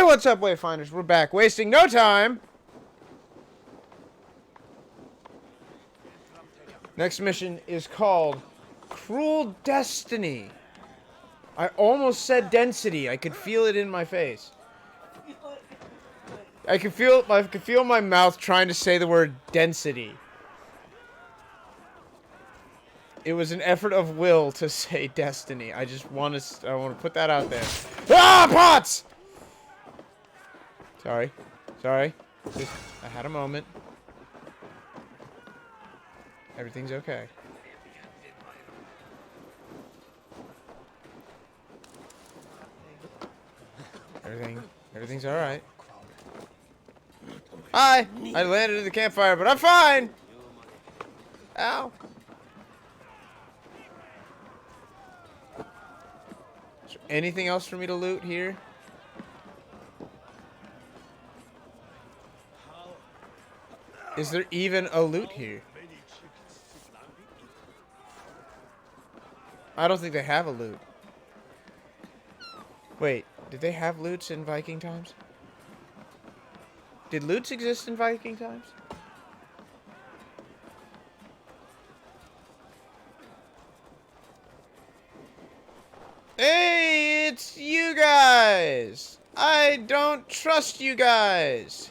what's up, Wayfinders? We're back, wasting no time. Next mission is called Cruel Destiny. I almost said density. I could feel it in my face. I could feel my mouth trying to say the word density. It was an effort of will to say destiny. I want to put that out there. Ah, pots! Sorry. I had a moment. Everything's okay. Everything's all right. Hi! I landed in the campfire, but I'm fine! Ow. Is there anything else for me to loot here? Is there even a loot here? I don't think they have a loot. Wait, did they have loots in Viking times? Did loots exist in Viking times? Hey, it's you guys! I don't trust you guys!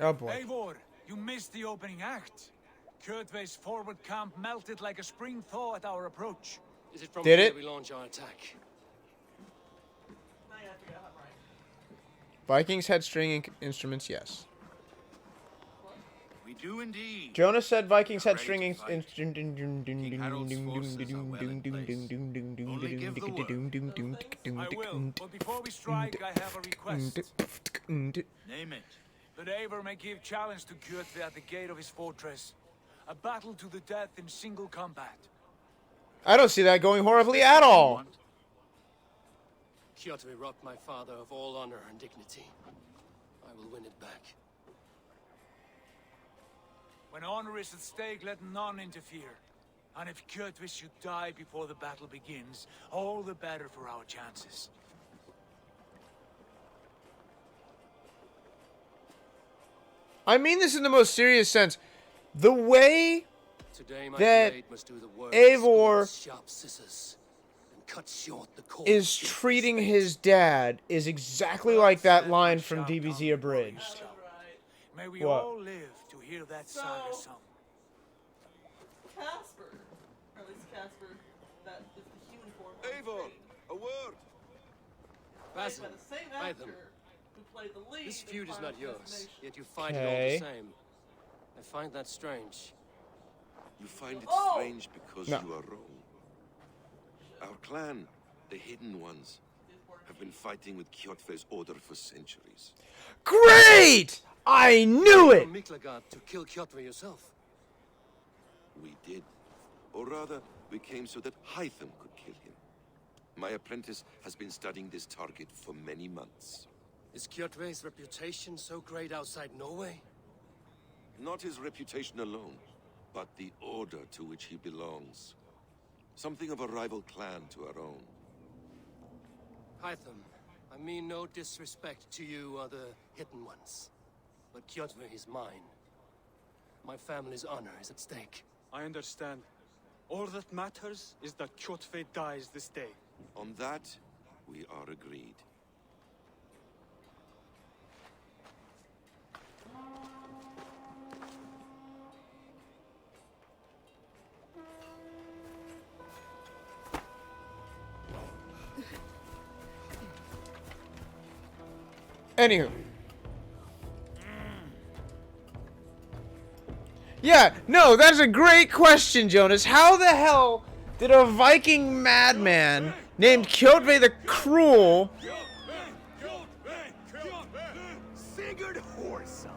Oh boy. Eivor, you missed the opening act. Kjotve's forward camp melted like a spring thaw at our approach. Is it from Did here it? we launch our attack? Vikings had string instruments, yes. We do indeed. Jonas said Vikings had string Only give the word. I will, but before we strike, I have a request. Name it. That Eivor may give challenge to Kjotve at the gate of his fortress. A battle to the death in single combat. I don't see that going horribly at all. Kjotve robbed my father of all honor and dignity. I will win it back. When honor is at stake, let none interfere. And if Kjotve should die before the battle begins, all the better for our chances. I mean this in the most serious sense. The way Today my that blade must do the work Eivor of sharp scissors and cut short the course is of treating fate. his dad is exactly like that line from DBZ Abridged. May we What? all live to hear that saga sung. Casper, or at least Casper, that is the human form of Eivor, Creed, a word. played Basil, by the same by actor them. who played the lead This in feud is Final not yours, Destination. yet you fight it all Okay. the same. I find that strange. You find it Oh! strange because No. you are wrong. Our clan, the Hidden Ones, have been fighting with Kjotve's order for centuries. Great! I knew it! From Miklagard to kill Kjotve yourself. We did. Or rather, we came so that Hytham could kill him. My apprentice has been studying this target for many months. Is Kjotve's reputation so great outside Norway? Not his reputation alone, but the order to which he belongs. Something of a rival clan to our own. Hytham, I mean no disrespect to you or the Hidden Ones. But Kjotve is mine. My family's honor is at stake. I understand. All that matters is that Kjotve dies this day. On that, we are agreed. Anywho. Yeah, no, that's a great question, Jonas. How the hell did a Viking madman named Kjotve the Cruel Sigurd Whoreson.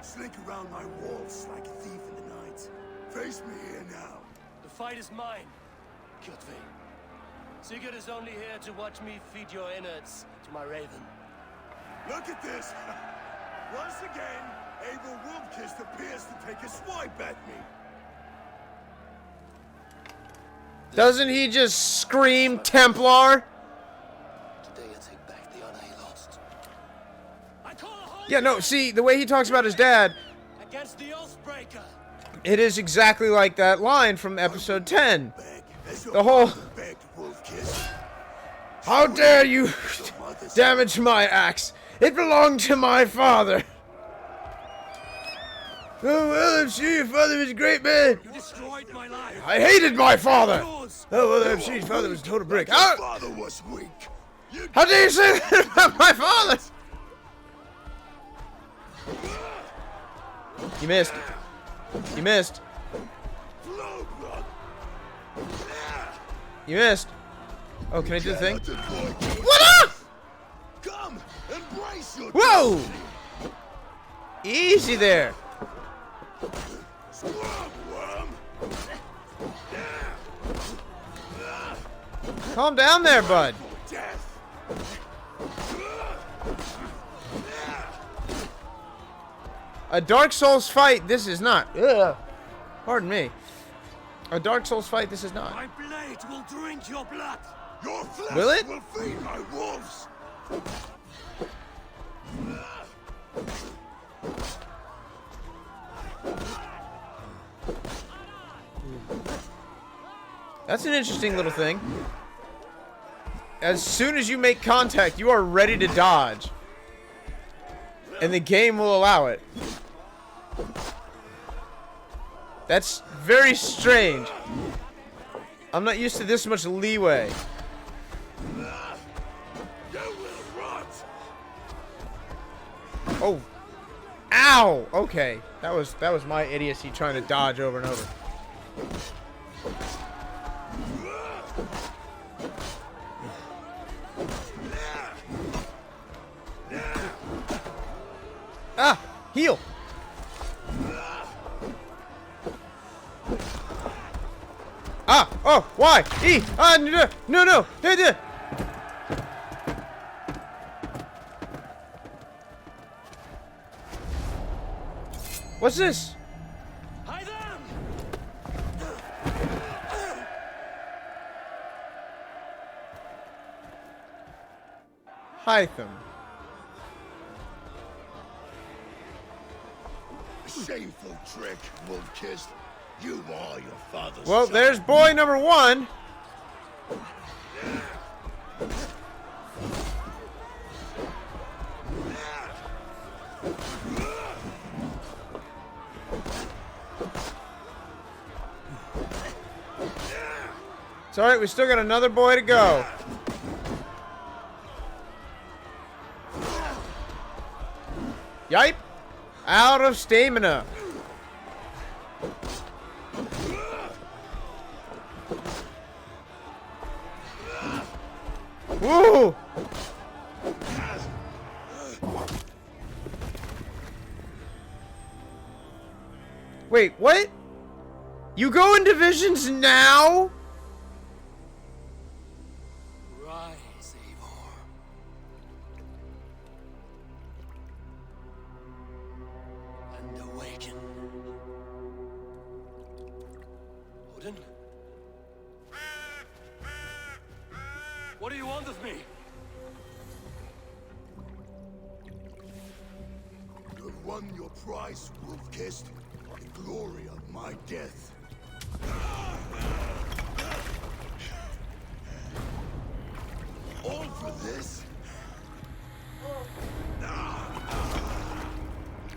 Slink around my walls like a thief in the night. Face me here now. The fight is mine, Kjotve. Sigurd is only here to watch me feed your innards to my raven. Look at this! Once again, Eivor Wolfkist appears to take a swipe at me. Doesn't he just scream Templar? Today I take back the honor he lost. I call a halt Yeah, no, see, the way he talks about his dad, against the Oathbreaker. it is exactly like that line from episode 10. Beg, as your The whole... father begged, Wolfkist. How dare you damage my axe? It belonged to my father. Oh, well, I'm sure your father was a great man. You destroyed my life. I hated my father. Yours. Oh, well, I'm sure your father was a total brick. Your How, father was weak. You how dare you say that about my father? You missed. You missed. blow blood. You missed. Oh, can I do the thing? Cannot avoid you. What up? Come, embrace your Whoa! destiny. Easy there. Scrub worm. Calm down there, bud. Death. A Dark Souls fight, this is not. Ugh. Pardon me. A Dark Souls fight, this is not. My blade will drink your blood. Your flesh Will it? will feed my wolves. That's an interesting little thing. As soon as you make contact, you are ready to dodge. And the game will allow it. That's very strange. I'm not used to this much leeway. You will rot. Oh. Ow! Okay. That was my idiocy trying to dodge over and over. Ah! Heal! Ah! Oh! Why? E! Ah! No! No! No! What's this? Hide them! Hytham. Shameful trick, Wolfkist. You are your father's Well, son. there's boy number one. It's alright, we still got another boy to go. Yipe! Out of stamina. Woo! Wait, what? You go in divisions now? Rise, Eivor. And awaken. Odin? What do you want of me? You have won your prize, Wolfkist. The glory of my death. All for this?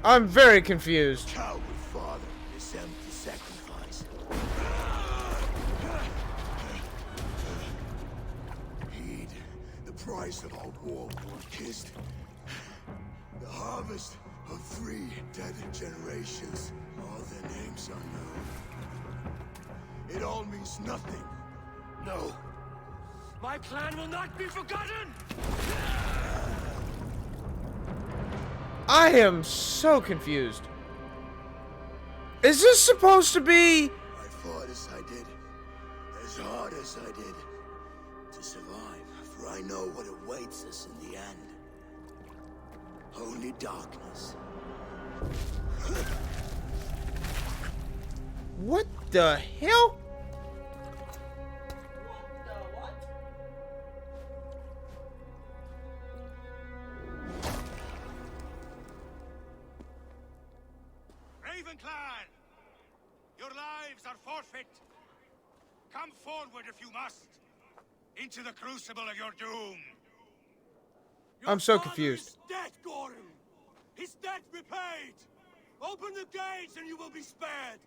I'm very confused. Coward father, this empty sacrifice. Heed the price of our war, Wolfkist. The harvest of 3 dead generations. All their names unknown. It all means nothing. No. My plan will not be forgotten! I am so confused. Is this supposed to be... I fought as I did, as hard as I did, to survive, for I know what awaits us in the end. Only darkness. What the hell? What? Ravenclan! Your lives are forfeit. Come forward if you must. Into the crucible of your doom. I'm so confused. Debt, Gordon! His debt repaid! Open the gates and you will be spared!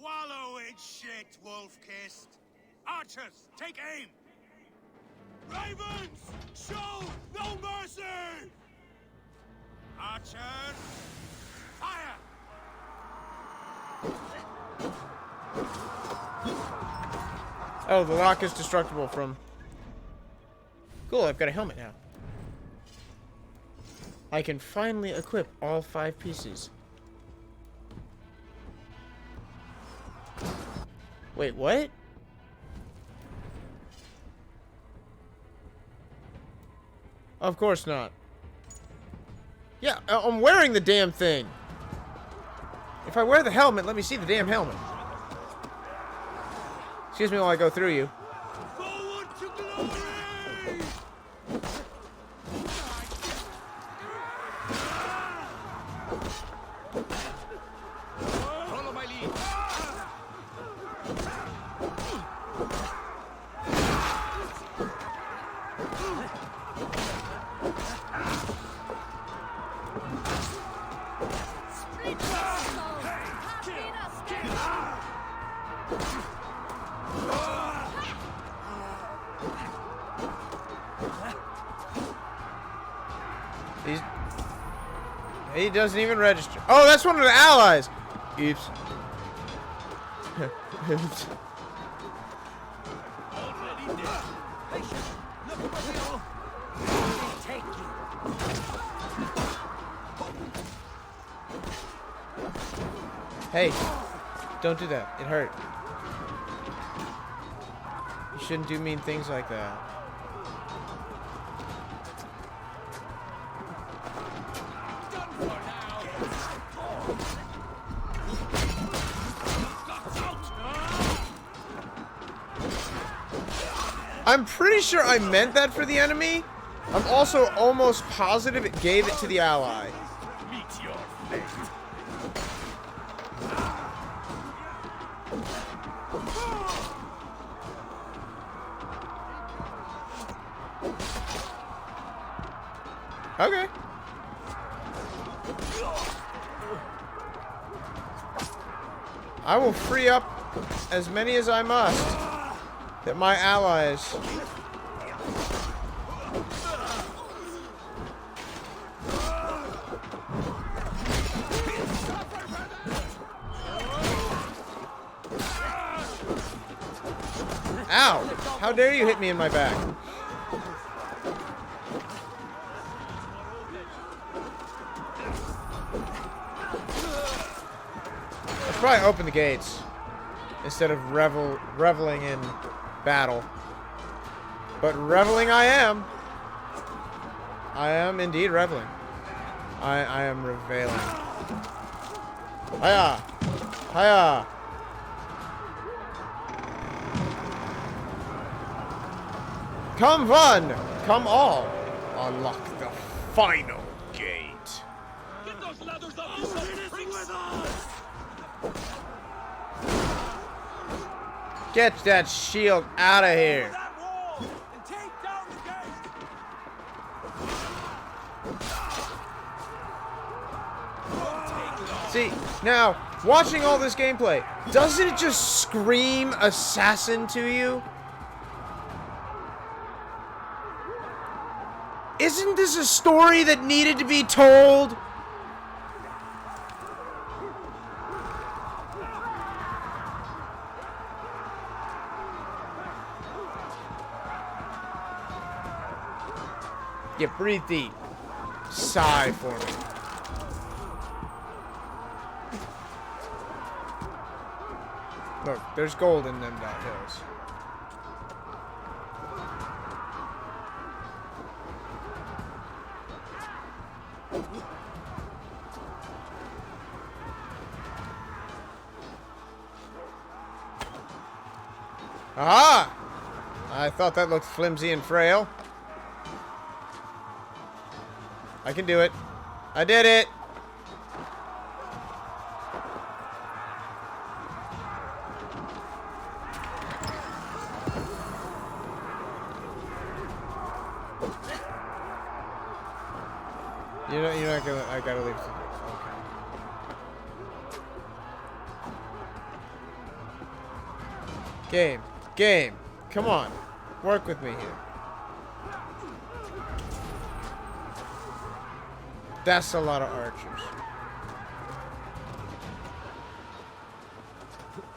Wallow in shit, wolf-kissed. Archers, take aim! Ravens! Show no mercy! Archers, fire! Oh, the lock is destructible from... Cool, I've got a helmet now. I can finally equip all 5 pieces. Wait, what? Of course not. Yeah, I'm wearing the damn thing. If I wear the helmet, let me see the damn helmet. Excuse me while I go through you. Forward to glory! Follow my lead. He doesn't even register. Oh, that's one of the allies. Oops. Oops. Hey, don't do that. It hurt. You shouldn't do mean things like that. I'm pretty sure I meant that for the enemy. I'm also almost positive it gave it to the ally. Meet your fate. Okay. I will free up as many as I must that my allies... Ow! How dare you hit me in my back? Let's probably open the gates instead of reveling in battle. But reveling I am. I am indeed reveling. I am reveling. Hiya! Hiya! Come one! Come all! Unlock the final gate. Get those ladders up, you with us! Get that shield out of here. That wall and take down the gate! See, now, watching all this gameplay, doesn't it just scream assassin to you? Isn't this a story that needed to be told? Yeah, breathe deep. Sigh for me. Look, there's gold in them hills. Aha! I thought that looked flimsy and frail. I can do it. I did it! You're not gonna. I gotta leave. Okay. Game. Come on. Work with me here. That's a lot of archers.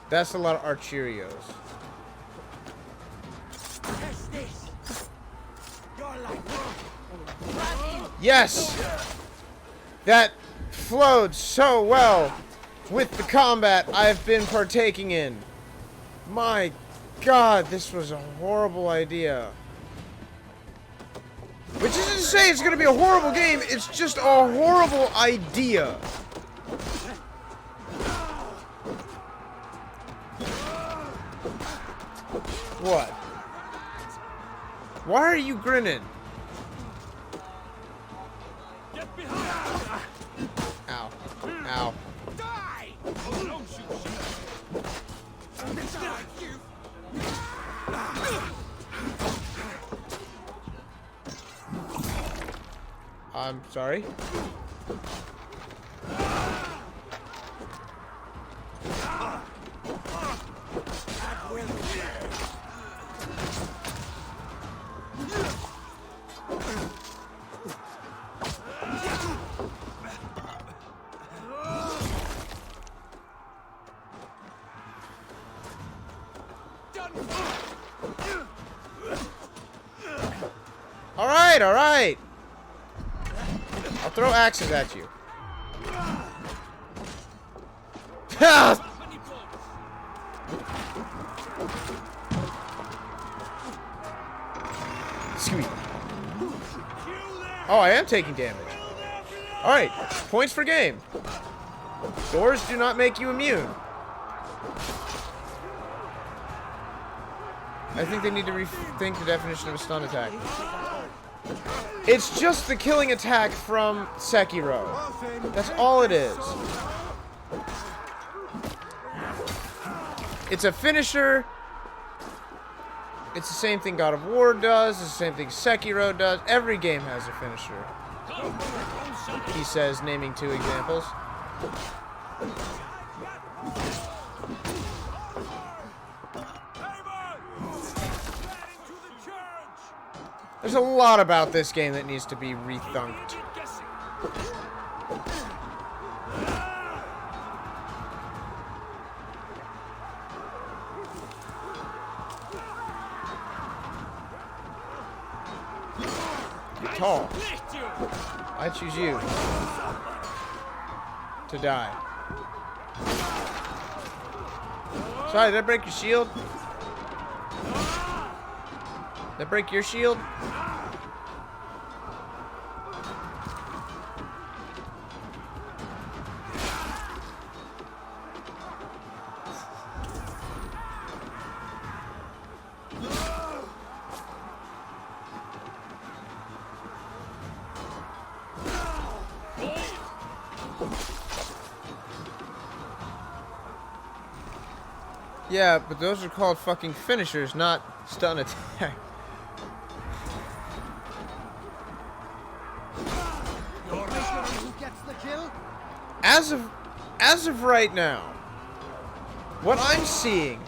That's a lot of archerios. Yes! That flowed so well with the combat I've been partaking in. My God, this was a horrible idea. Which isn't to say it's going to be a horrible game, it's just a horrible idea. What? Why are you grinning? Ow. Ow. I'm sorry. All right. I'll throw axes at you. Excuse me. Oh, I am taking damage. Alright, points for game. Doors do not make you immune. I think they need to rethink the definition of a stun attack. It's just the killing attack from Sekiro. That's all it is. It's a finisher. It's the same thing God of War does. It's the same thing Sekiro does. Every game has a finisher. He says, naming 2 examples. There's a lot about this game that needs to be rethunked. You're tall. I choose you to die. Sorry, did I break your shield? Did I break your shield? Yeah, but those are called fucking finishers, not stun attack. As of right now, what I'm seeing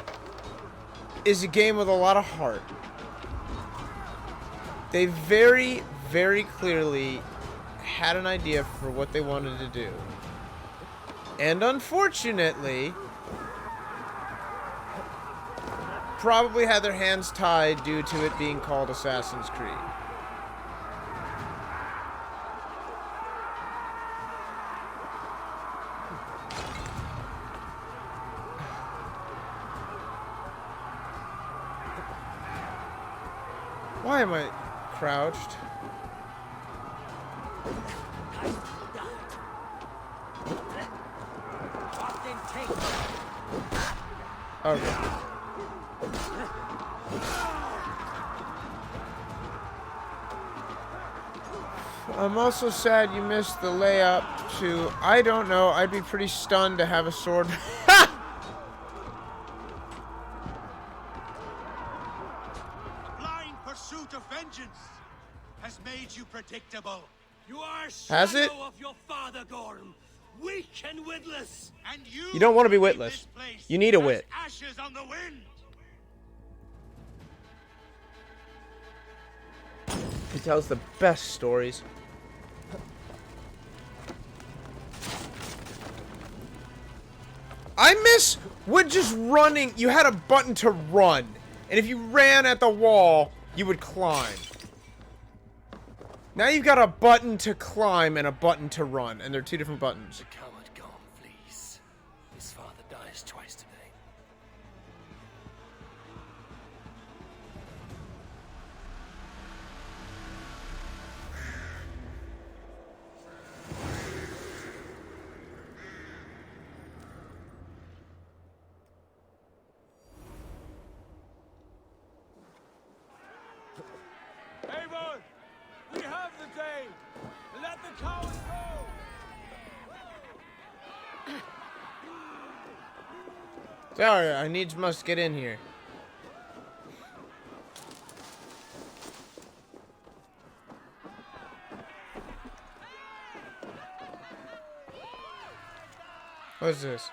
is a game with a lot of heart. They very, very clearly had an idea for what they wanted to do. And unfortunately, probably had their hands tied due to it being called Assassin's Creed. Why am I crouched? Okay. I'm also sad you missed the layup to, I don't know, I'd be pretty stunned to have a sword. Blind pursuit of vengeance has made you predictable. You are Has it? shadow of your father, Gorm. Weak and witless. And You don't want to be leave witless. this place You need a as wit. ashes on the wind. He tells the best stories. I miss when just running, you had a button to run. And if you ran at the wall, you would climb. Now you've got a button to climb and a button to run. And they're two different buttons. The coward Gorm flees. His father dies twice today. Eivor, we have the day. Let the cowards go. Sorry, I needs must get in here. What's this?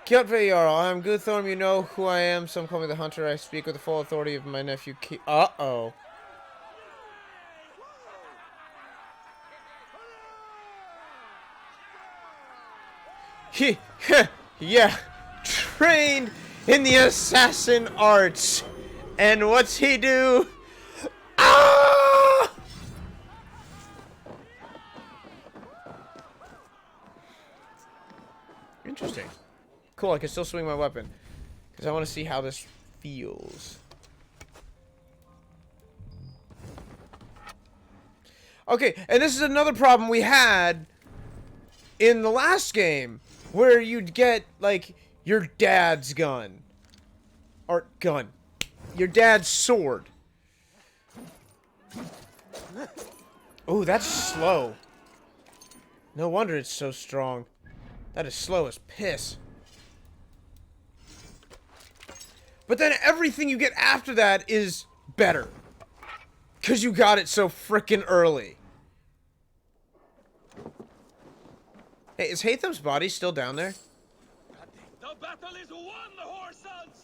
Kjotve Jarl, I am Guthorm, you know who I am. Some call me the Hunter. I speak with the full authority of my nephew Uh-oh. Yeah. Trained in the assassin arts. And what's he do? Ah! Interesting. Cool, I can still swing my weapon. Because I want to see how this feels. Okay, and this is another problem we had in the last game. Where you'd get, like, your dad's gun. Or gun. Your dad's sword. Oh, that's slow. No wonder it's so strong. That is slow as piss. But then everything you get after that is better. Because you got it so frickin' early. Hey, is Hatham's body still down there? The battle is won, the Horsons!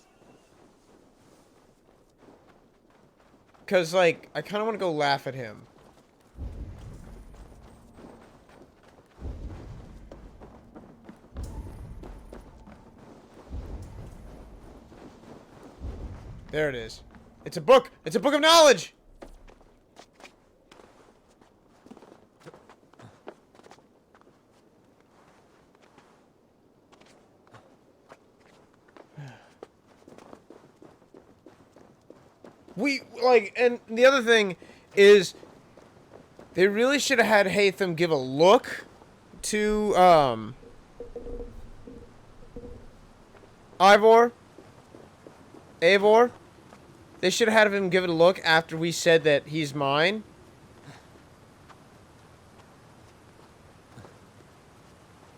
Because, like, I kind of want to go laugh at him. There it is. It's a book! It's a book of knowledge! And the other thing is, they really should have had Hatham give a look to, Eivor. They should have had him give it a look after we said that he's mine.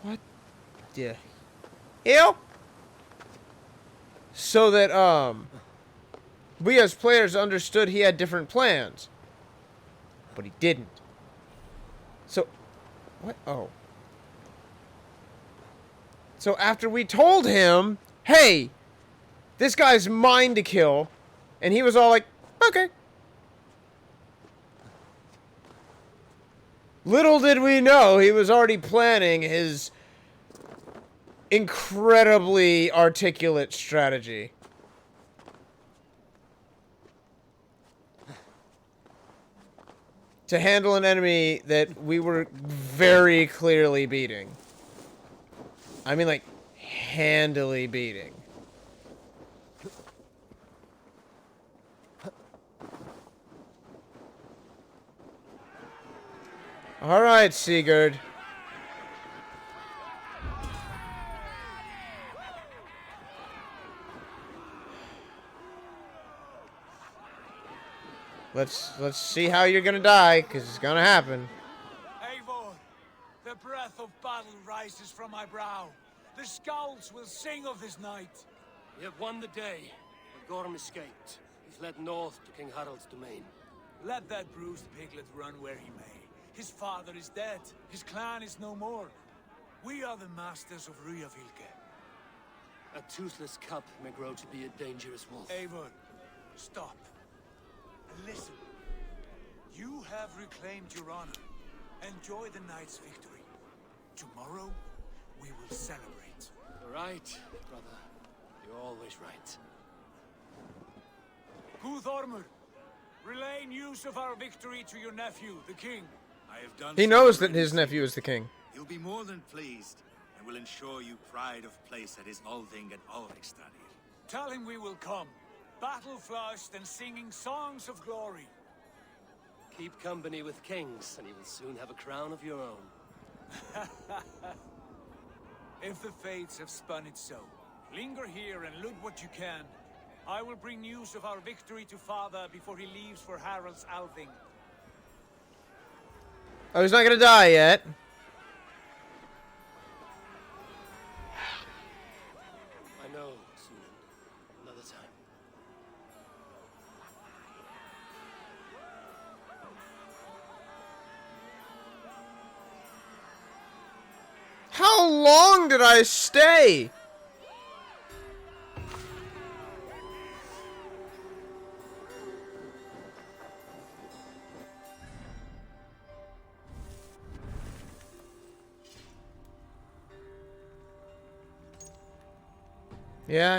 What the hell? So that, we as players understood he had different plans. But he didn't. So, what? Oh. So after we told him, hey, this guy's mine to kill, and he was all like, okay. Little did we know he was already planning his incredibly articulate strategy. To handle an enemy that we were very clearly beating. I mean, like, handily beating. Alright, Sigurd. Let's see how you're gonna die, because it's gonna happen. Eivor, the breath of battle rises from my brow. The scouts will sing of this night. We have won the day, but Gorm escaped. He's led north to King Harald's domain. Let that bruised piglet run where he may. His father is dead. His clan is no more. We are the masters of Ryjavilke. A toothless cub may grow to be a dangerous wolf. Eivor, stop. And listen. You have reclaimed your honor. Enjoy the night's victory. Tomorrow, we will celebrate. You're right, brother. You're always right. Guthormur, relay news of our victory to your nephew, the king. I have done He so knows that already, his sir. nephew is the king. He'll be more than pleased, and will ensure you pride of place at his Althing and Ulrichstadir. Tell him we will come, battle-flushed and singing songs of glory. Keep company with kings, and you will soon have a crown of your own. If the fates have spun it so, linger here and loot what you can. I will bring news of our victory to father before he leaves for Harald's Althing. Oh, he's not gonna die yet. I know, Sunan. Another time. How long did I stay?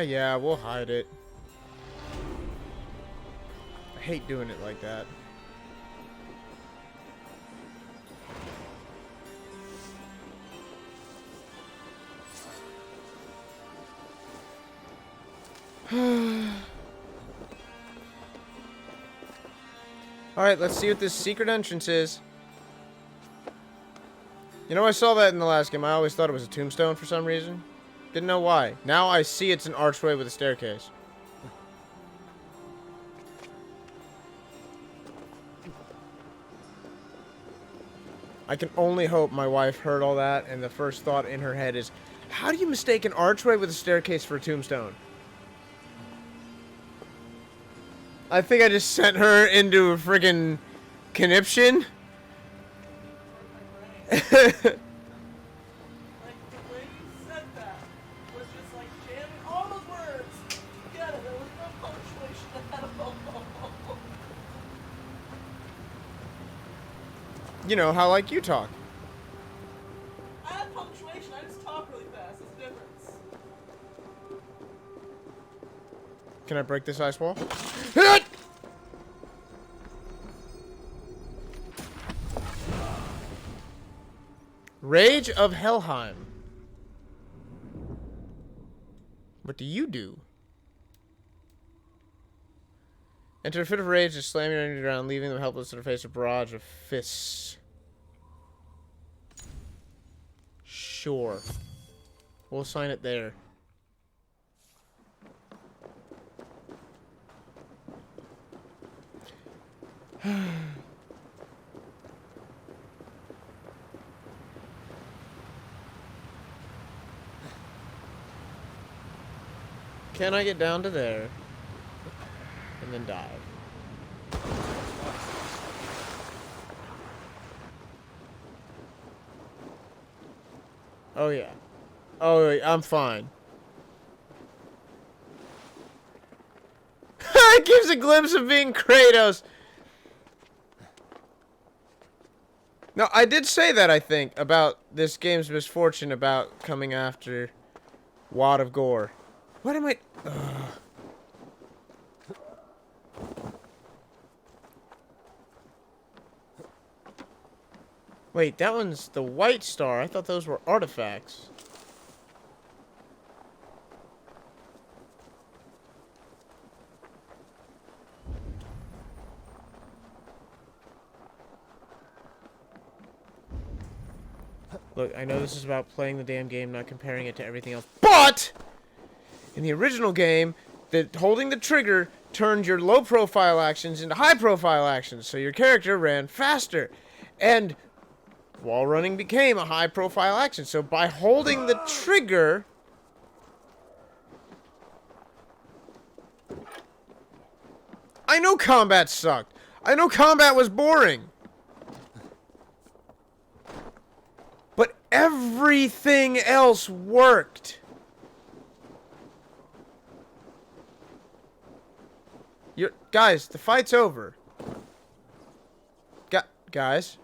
Yeah, we'll hide it. I hate doing it like that. Alright, let's see what this secret entrance is. You know, I saw that in the last game. I always thought it was a tombstone for some reason. Didn't know why. Now I see it's an archway with a staircase. I can only hope my wife heard all that and the first thought in her head is, how do you mistake an archway with a staircase for a tombstone? I think I just sent her into a friggin' conniption. Like, the way you said that was just like jamming all those words together. There was no punctuation at all. You know, how like you talk. I have punctuation, I just talk really fast. It's the difference. Can I break this ice wall? Rage of Helheim. What do you do? Enter a fit of rage, just slamming on the ground, leaving them helpless to face a barrage of fists. Sure. We'll sign it there. Can I get down to there? And then dive. Oh yeah. Oh, I'm fine. It gives a glimpse of being Kratos. No, I did say that, I think, about this game's misfortune about coming after Wad of Gore. What am I... Ugh. Wait, that one's the White Star. I thought those were artifacts. Look, I know this is about playing the damn game, not comparing it to everything else. But! In the original game, holding the trigger turned your low-profile actions into high-profile actions, so your character ran faster. And wall running became a high-profile action. So by holding the trigger... I know combat sucked. I know combat was boring. But everything else worked. Guys, the fight's over. Guys.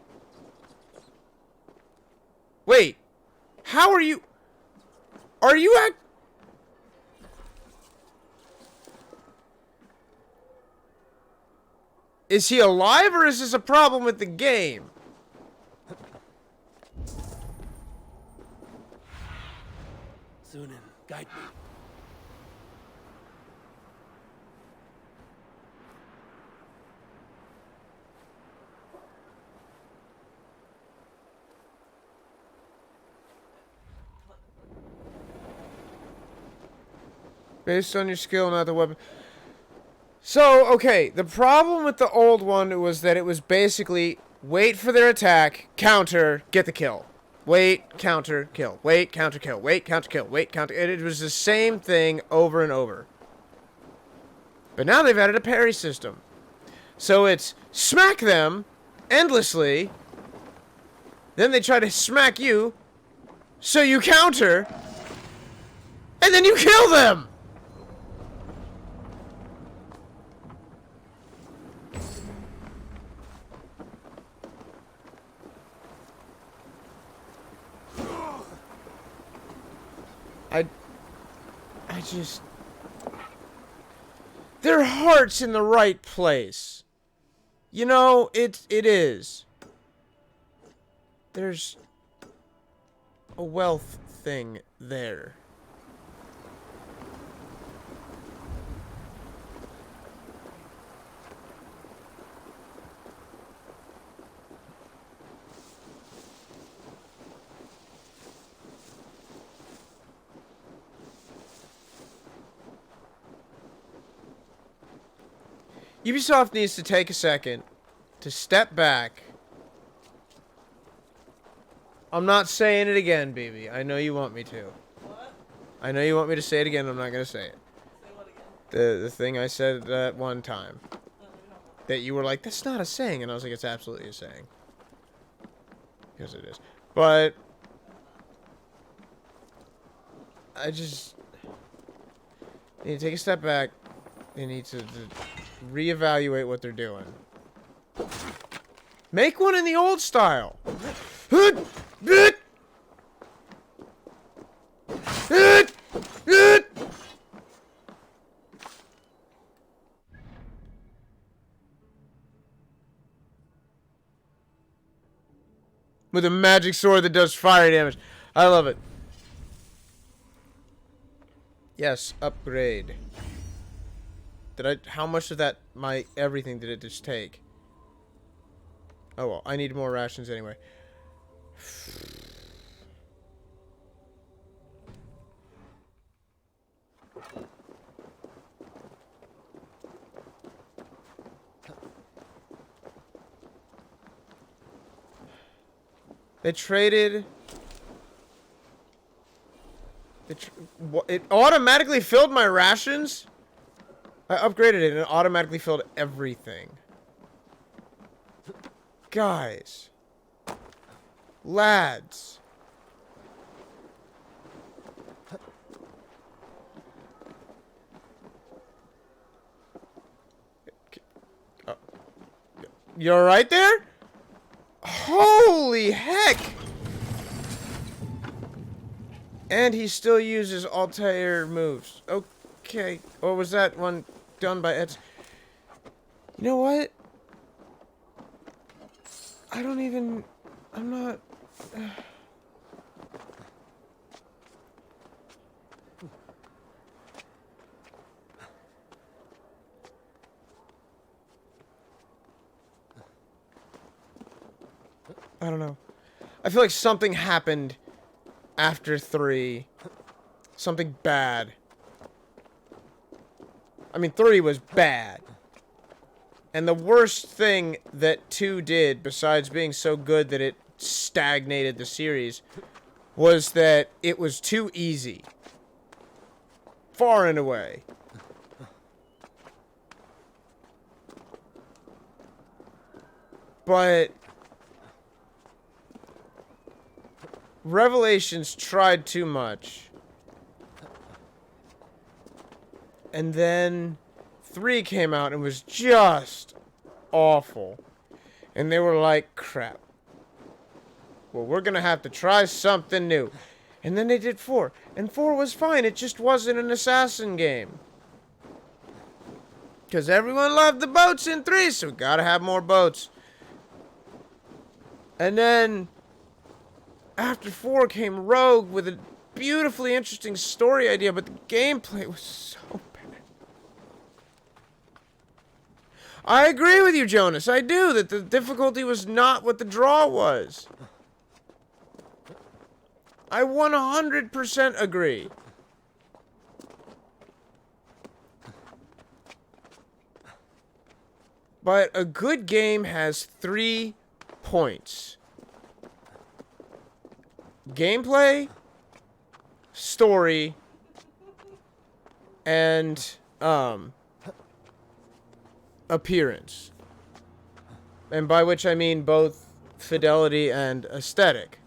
Wait. How are you... Are you at... Is he alive, or is this a problem with the game? Sunan, guide me. Based on your skill, not the weapon. So, okay, the problem with the old one was that it was basically wait for their attack, counter, get the kill. Wait, counter, kill. Wait, counter, kill. Wait, counter, kill. Wait, counter. It was the same thing over and over. But now they've added a parry system. So it's smack them endlessly, then they try to smack you, so you counter, and then you kill them! I just... Their heart's in the right place. You know, it is. There's a wealth thing there. Ubisoft needs to take a second to step back. I'm not saying it again, BB. I know you want me to. What? I know you want me to say it again. I'm not going to say it. Say what again? The thing I said that one time. No, we don't. That you were like, that's not a saying. And I was like, it's absolutely a saying. Because it is. But... I just... need to take a step back. They need to reevaluate what they're doing. Make one in the old style. With a magic sword that does fire damage. I love it. Yes, upgrade. How much of that, everything did it just take? Oh well, I need more rations anyway. They traded... It automatically filled my rations? I upgraded it and it automatically filled everything. Guys. Lads. You alright there? Holy heck! And he still uses Altair moves. Okay. Or was that one done by Ed? You know what? I don't even... I'm not... I don't know. I feel like something happened after 3. Something bad. I mean, 3 was bad. And the worst thing that 2 did, besides being so good that it stagnated the series, was that it was too easy. Far and away. But Revelations tried too much. And then 3 came out and was just awful. And they were like, crap. Well, we're gonna have to try something new. And then they did 4. And 4 was fine. It just wasn't an assassin game. Because everyone loved the boats in 3, so we gotta have more boats. And then, after 4 came Rogue with a beautifully interesting story idea, but the gameplay was so bad. I agree with you, Jonas. I do, that the difficulty was not what the draw was. I 100% agree. But a good game has 3 points. Gameplay, story, and appearance. And by which I mean both fidelity and aesthetic.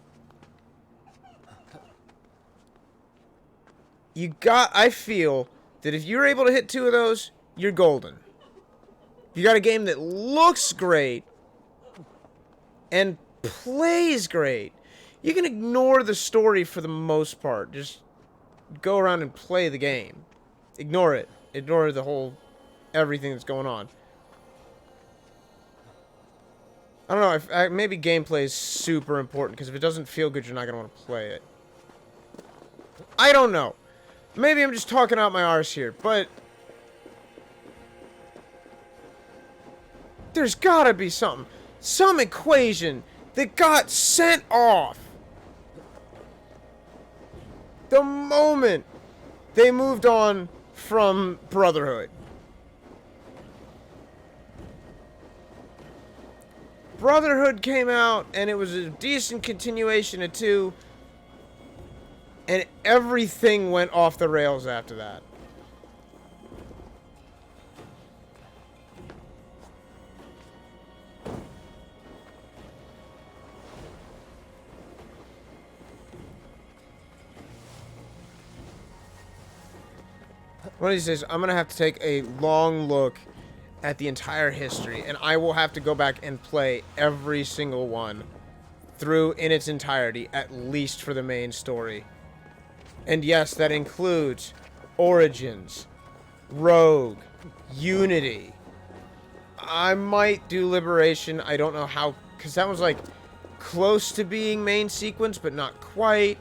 I feel that if you're able to hit 2 of those, you're golden. You got a game that looks great and plays great. You can ignore the story for the most part. Just go around and play the game. Ignore it. Ignore the whole everything that's going on. I don't know. Maybe gameplay is super important, because if it doesn't feel good, you're not going to want to play it. I don't know. Maybe I'm just talking out my arse here, but there's gotta be something. Some equation that got sent off the moment they moved on from Brotherhood. Brotherhood came out, and it was a decent continuation of 2. And everything went off the rails after that. One of these days, I'm going to have to take a long look at the entire history. And I will have to go back and play every single one through in its entirety, at least for the main story. And yes, that includes Origins, Rogue, Unity. I might do Liberation. I don't know how, because that was like close to being main sequence, but not quite.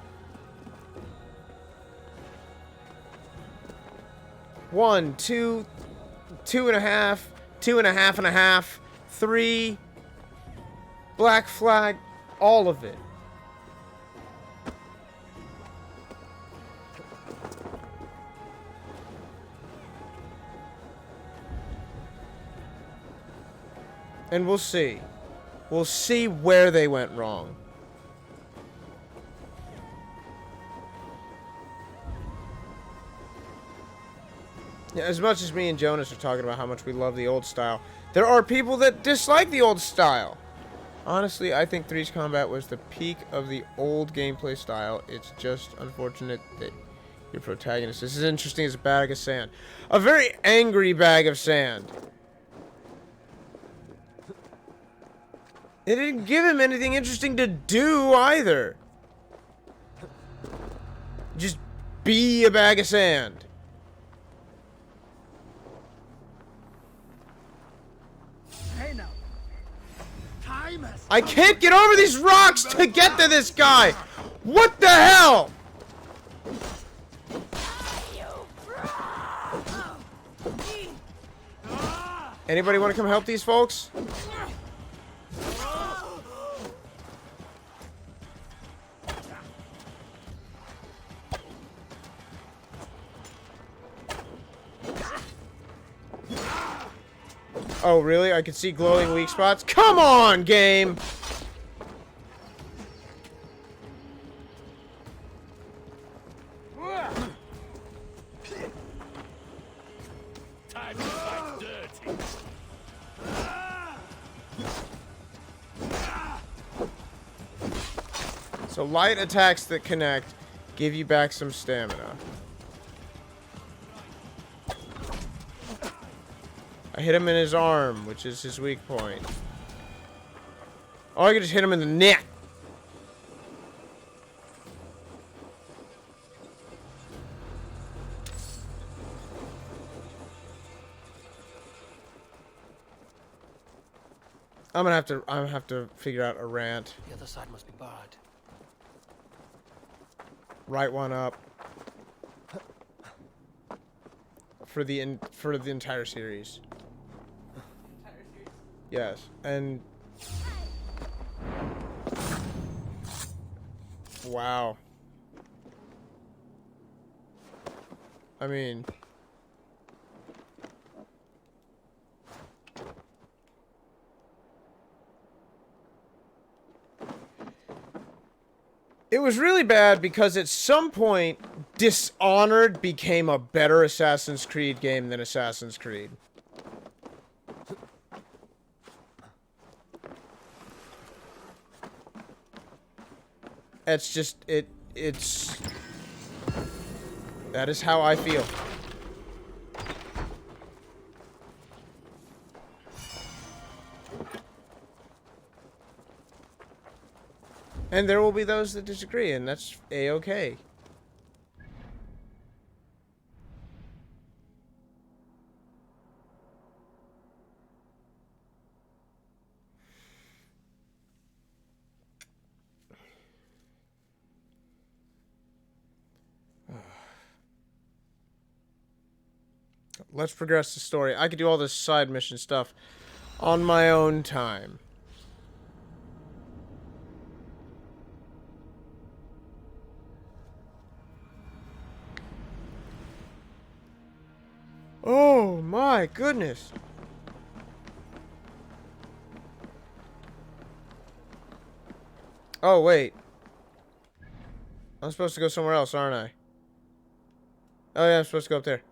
1, 2, 2.5, 2.5, 3, Black Flag, all of it. And we'll see. We'll see where they went wrong. Yeah, as much as me and Jonas are talking about how much we love the old style, there are people that dislike the old style. Honestly, I think 3's combat was the peak of the old gameplay style. It's just unfortunate that your protagonist is as interesting as a bag of sand. A very angry bag of sand. It didn't give him anything interesting to do either. Just be a bag of sand. Hey now. Time has I can't get over these rocks to get to this guy. What the hell? Anybody want to come help these folks? Oh, really? I can see glowing weak spots? Come on, game! Time to fight dirty. So light attacks that connect give you back some stamina. I hit him in his arm, which is his weak point. Oh, I could just hit him in the neck. I'm gonna have to figure out a rant. The other side must be barred. Write one up. For the entire series. Yes, and wow. I mean, it was really bad because at some point Dishonored became a better Assassin's Creed game than Assassin's Creed. It's just, it's... That is how I feel. And there will be those that disagree, and that's a-okay. Let's progress the story. I could do all this side mission stuff on my own time. Oh my goodness. Oh wait. I'm supposed to go somewhere else, aren't I? Oh yeah, I'm supposed to go up there.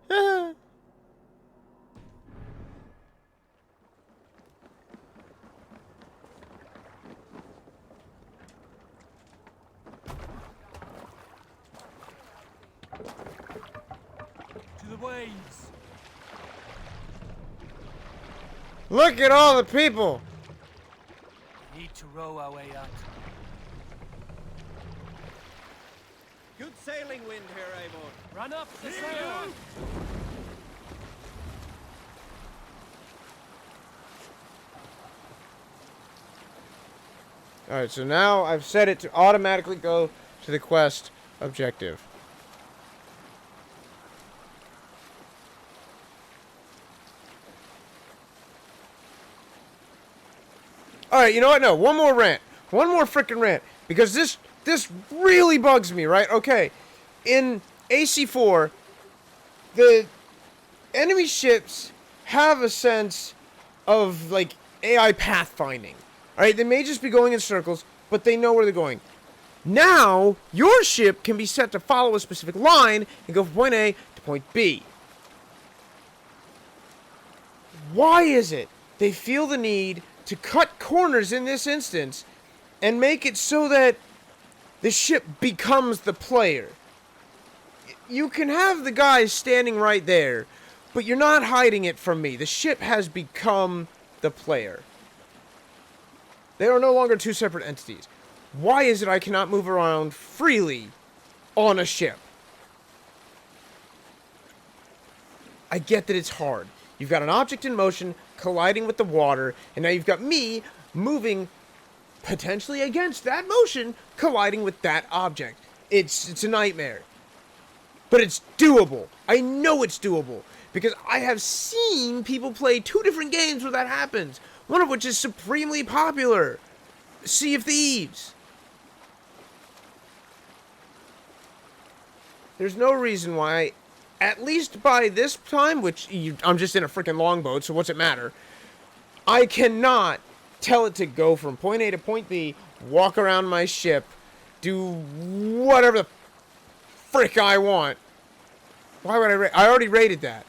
To the waves. Look at all the people. Need to row our way out. Good sailing wind here, Eivor. Run up the sail. Alright, so now I've set it to automatically go to the quest objective. Alright, you know what? No, one more rant. One more freaking rant. Because this really bugs me, right? Okay. In AC4, the enemy ships have a sense of, like, AI pathfinding. Alright, they may just be going in circles, but they know where they're going. Now, your ship can be set to follow a specific line and go from point A to point B. Why is it they feel the need to cut corners in this instance and make it so that the ship becomes the player? You can have the guys standing right there, but you're not hiding it from me. The ship has become the player. They are no longer two separate entities. Why is it I cannot move around freely on a ship? I get that it's hard. You've got an object in motion colliding with the water, and now you've got me moving potentially against that motion, colliding with that object. It's a nightmare. But it's doable. I know it's doable. Because I have seen people play two different games where that happens. One of which is supremely popular. Sea of Thieves. There's no reason why, at least by this time, which I'm just in a freaking longboat, so what's it matter? I cannot tell it to go from point A to point B, walk around my ship, do whatever the frick I want. Why would I already rated that.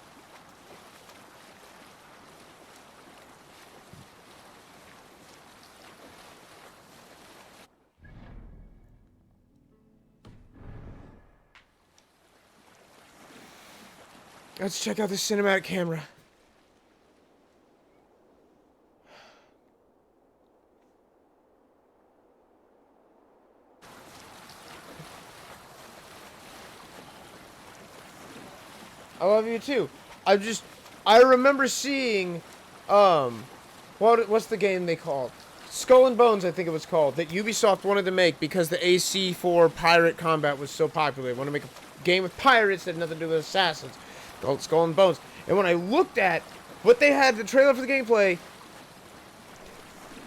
Let's check out this cinematic camera. I love you too. I remember seeing, what's the game they called? Skull and Bones, I think it was called, that Ubisoft wanted to make because the AC for pirate combat was so popular. They wanted to make a game with pirates that had nothing to do with assassins, called Skull and Bones. And when I looked at what they had, the trailer for the gameplay,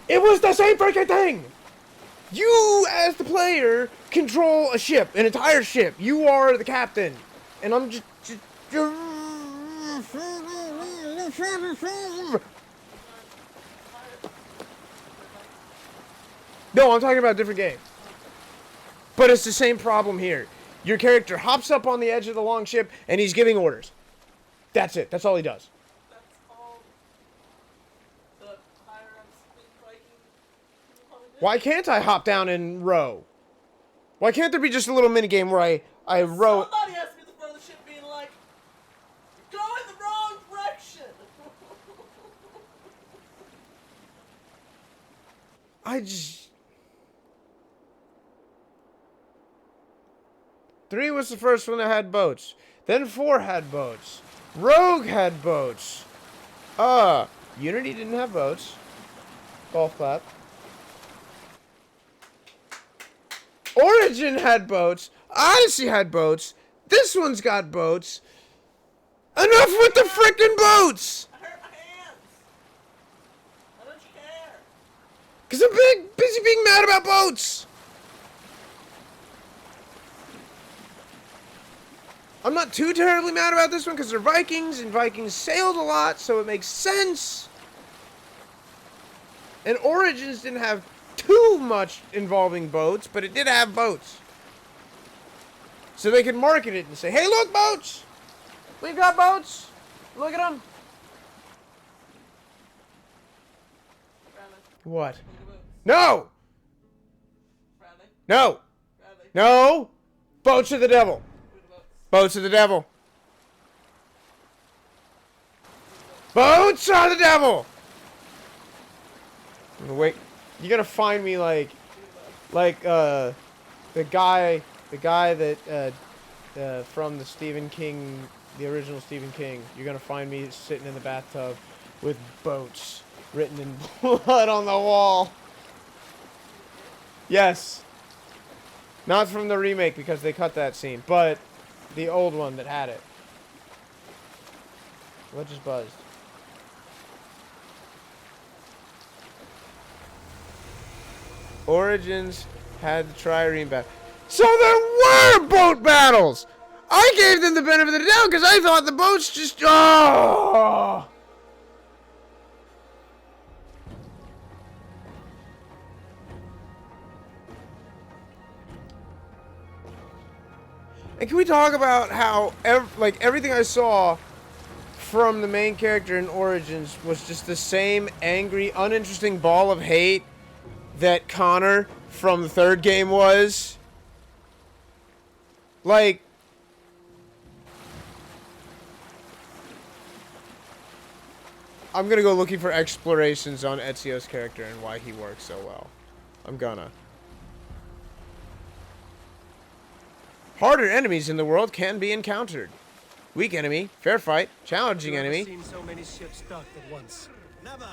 it was the same freaking thing! You, as the player, control a ship, an entire ship. You are the captain. And I'm just no, I'm talking about a different game. But it's the same problem here. Your character hops up on the edge of the longship and he's giving orders. That's it. That's all he does. That's called the Pirates in Viking. Why can't I hop down and row? Why can't there be just a little mini game where I row? Somebody has to be at the front of the ship being like, "Go in the wrong direction." I just... 3 was the first one that had boats. Then 4 had boats. Rogue had boats. Unity didn't have boats. Golf clap. Origin had boats. Odyssey had boats. This one's got boats. Enough with the frickin' boats! I hurt my hands. Why don't you care? Because I'm busy being mad about boats! I'm not too terribly mad about this one because they're Vikings, and Vikings sailed a lot, so it makes sense. And Origins didn't have too much involving boats, but it did have boats. So they could market it and say, hey, look, boats! We've got boats! Look at them! Bradley, What? look at the boats. No! Bradley, No! Bradley, No! Boats are the devil! look at the boats. Boats are the devil! Boats are the devil! Wait, you're gonna find me like the guy that from the Stephen King, the original Stephen King. You're gonna find me sitting in the bathtub with boats written in blood on the wall. Yes. Not from the remake because they cut that scene, but the old one that had it. What just buzzed? Origins had the trireme battle. So there were boat battles! I gave them the benefit of the doubt because I thought the boats just... Oh! And can we talk about how everything I saw from the main character in Origins was just the same angry, uninteresting ball of hate that Connor from the third game was? Like, I'm gonna go looking for explorations on Ezio's character and why he works so well. I'm gonna. Harder enemies in the world can be encountered. Weak enemy, fair fight, challenging I've never enemy. seen so many ships docked at once. Never,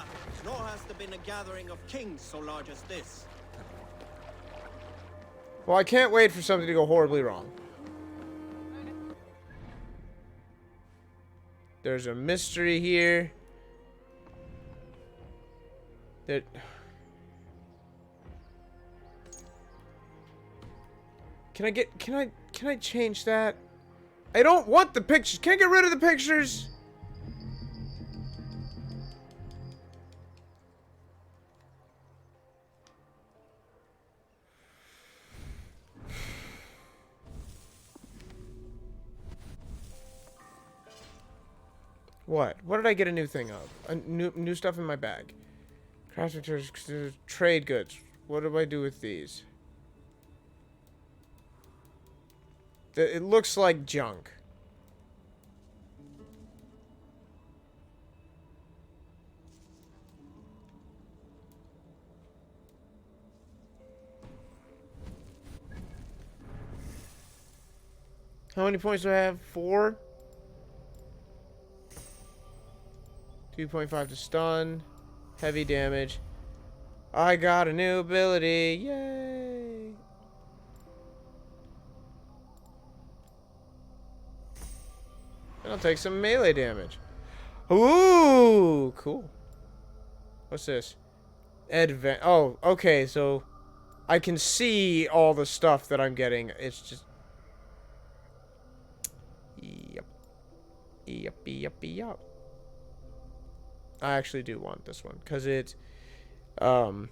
nor has there been a gathering of kings so large as this. Well, I can't wait for something to go horribly wrong. There's a mystery here. That... Can I change that? I don't want the pictures. Can I get rid of the pictures? What? What did I get a new thing of? A new stuff in my bag. Craft materials, trade goods. What do I do with these? It looks like junk. How many points do I have? 4? 2.5 to stun. Heavy damage. I got a new ability. Yay! And I'll take some melee damage. Ooh, cool. What's this? Oh, okay, so I can see all the stuff that I'm getting. It's just... Yep. Yep. I actually do want this one, because it's... Yeah.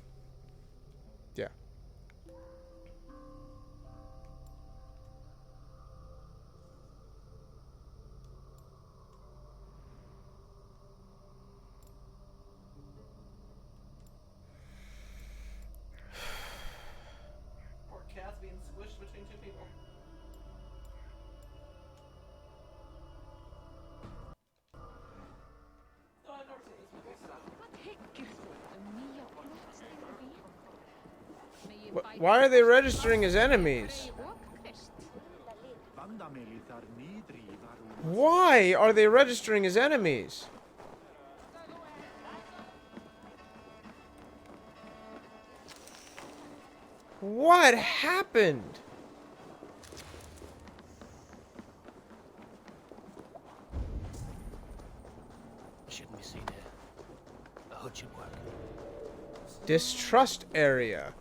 Poor cat's being squished between two people. Oh, I've never seen this movie, so. Why are they registering as enemies? Why are they registering as enemies? What happened? Shouldn't be seen here. A hood should work. Distrust area.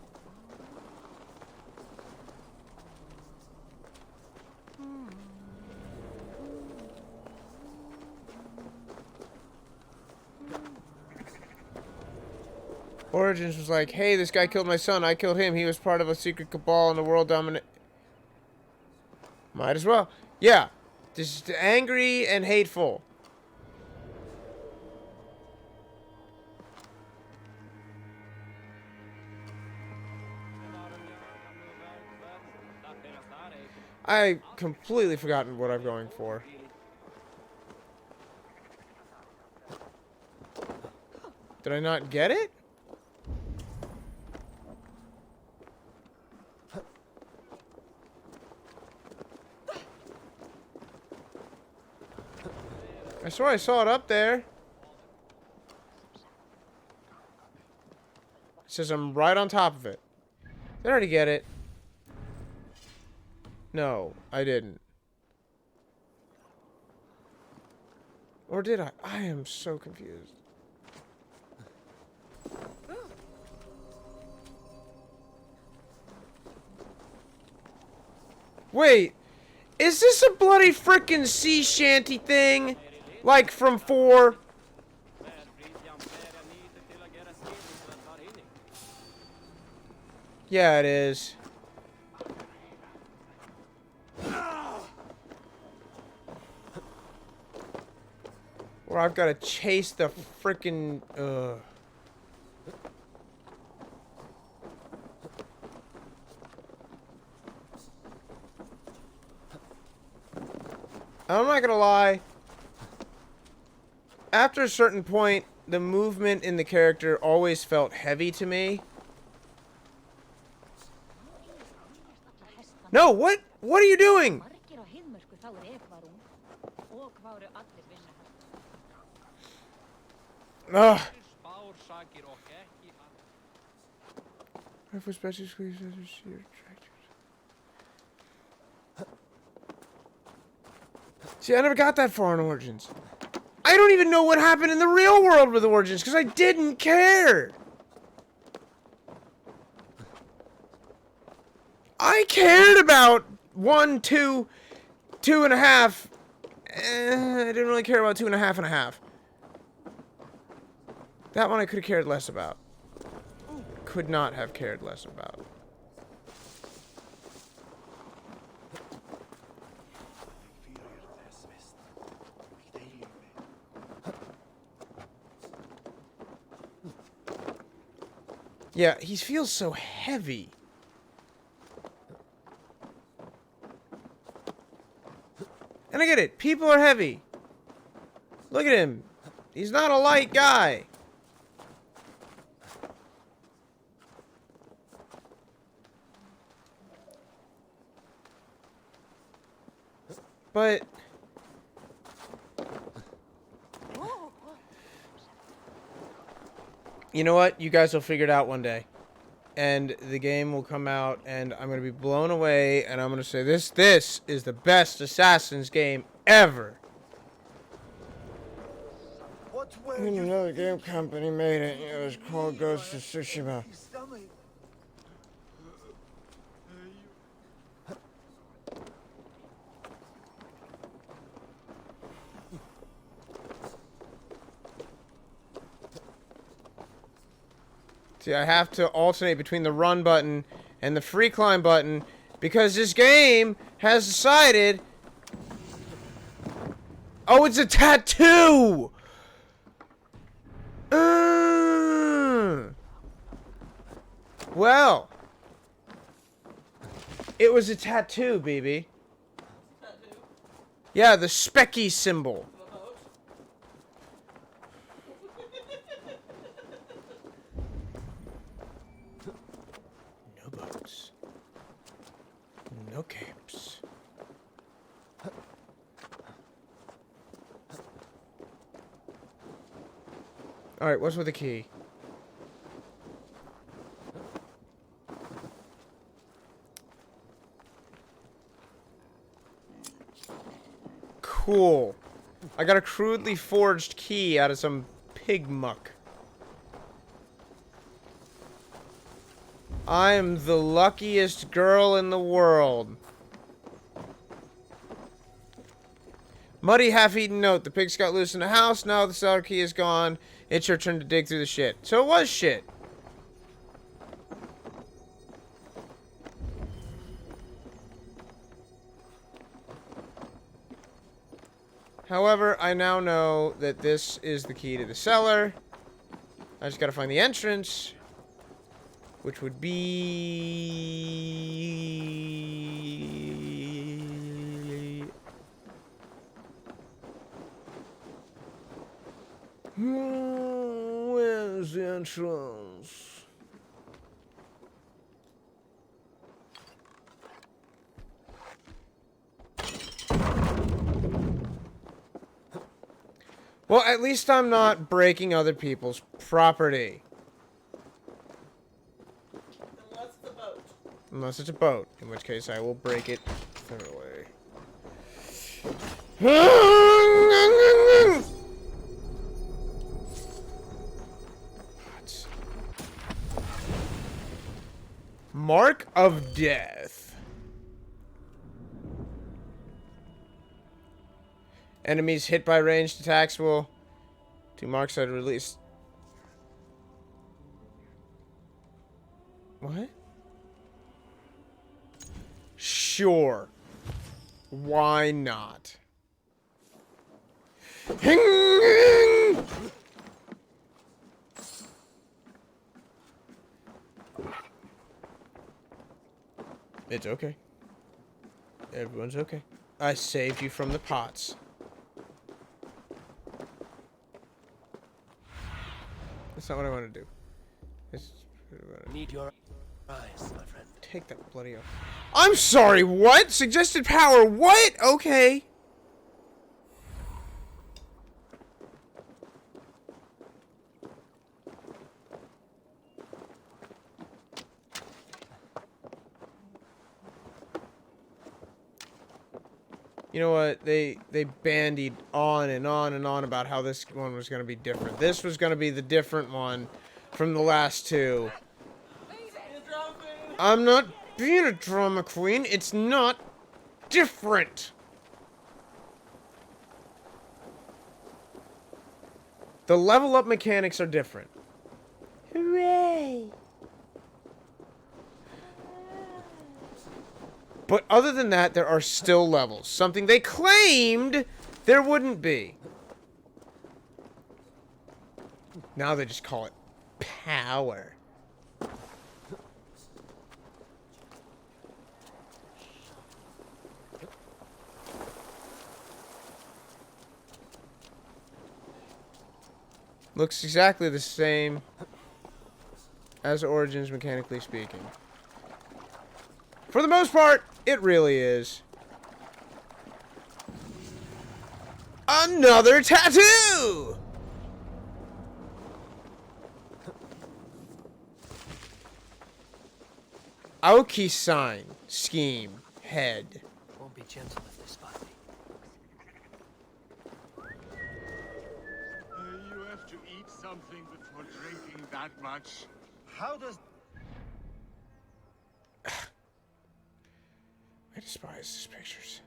Origins was like, hey, this guy killed my son. I killed him. He was part of a secret cabal and the world dominant. Might as well. Yeah. Just angry and hateful. I completely forgotten what I'm going for. Did I not get it? I swear I saw it up there. It says I'm right on top of it. Did I already get it? No, I didn't. Or did I? I am so confused. Wait, is this a bloody frickin' sea shanty thing? Like from 4? Yeah, it is. Or I've got to chase the frickin'... I'm not gonna lie. After a certain point, the movement in the character always felt heavy to me. No, what? What are you doing? Ugh. See, I never got that far in Origins. I don't even know what happened in the real world with Origins, because I didn't care. I cared about 1, 2, 2.5. I didn't really care about 2.5 and a half. That one I could have cared less about. Could not have cared less about. Yeah, he feels so heavy. And I get it. People are heavy. Look at him. He's not a light guy. But... you know what? You guys will figure it out one day. And the game will come out, and I'm going to be blown away, and I'm going to say, this is the best Assassin's game ever. And another game company made it. It was called Ghost of Tsushima. See, I have to alternate between the run button and the free climb button because this game has decided... oh, it's a tattoo! Well. It was a tattoo, baby. Tattoo? Yeah, the specky symbol. No boats. No camps. Alright, what's with the key? Cool. I got a crudely forged key out of some pig muck. I'm the luckiest girl in the world. Muddy, half-eaten note. The pigs got loose in the house. Now the cellar key is gone. It's your turn to dig through the shit. So it was shit. However, I now know that this is the key to the cellar. I just gotta find the entrance. Which would be... where's the entrance? Well, at least I'm not breaking other people's property. Unless it's a boat. Unless it's a boat, in which case I will break it thoroughly. What? Mark of Death. Enemies hit by ranged attacks will... two marks are released. What? Sure. Why not? It's okay. Everyone's okay. I saved you from the pots. That's not what I want to do. Need your eyes, my friend. Take that bloody off. I'm sorry, what? Suggested power, what? Okay. You know what? They bandied on and on and on about how this one was going to be different. This was going to be the different one from the last two. I'm not being a drama queen. It's not different. The level up mechanics are different. Hooray! But other than that, there are still levels. Something they claimed there wouldn't be. Now they just call it power. Looks exactly the same as Origins, mechanically speaking. For the most part, it really is. Another tattoo! Aoki sign, scheme, head. Won't be gentle if they spot me. You have to eat something before drinking that much. How does... I despise these pictures.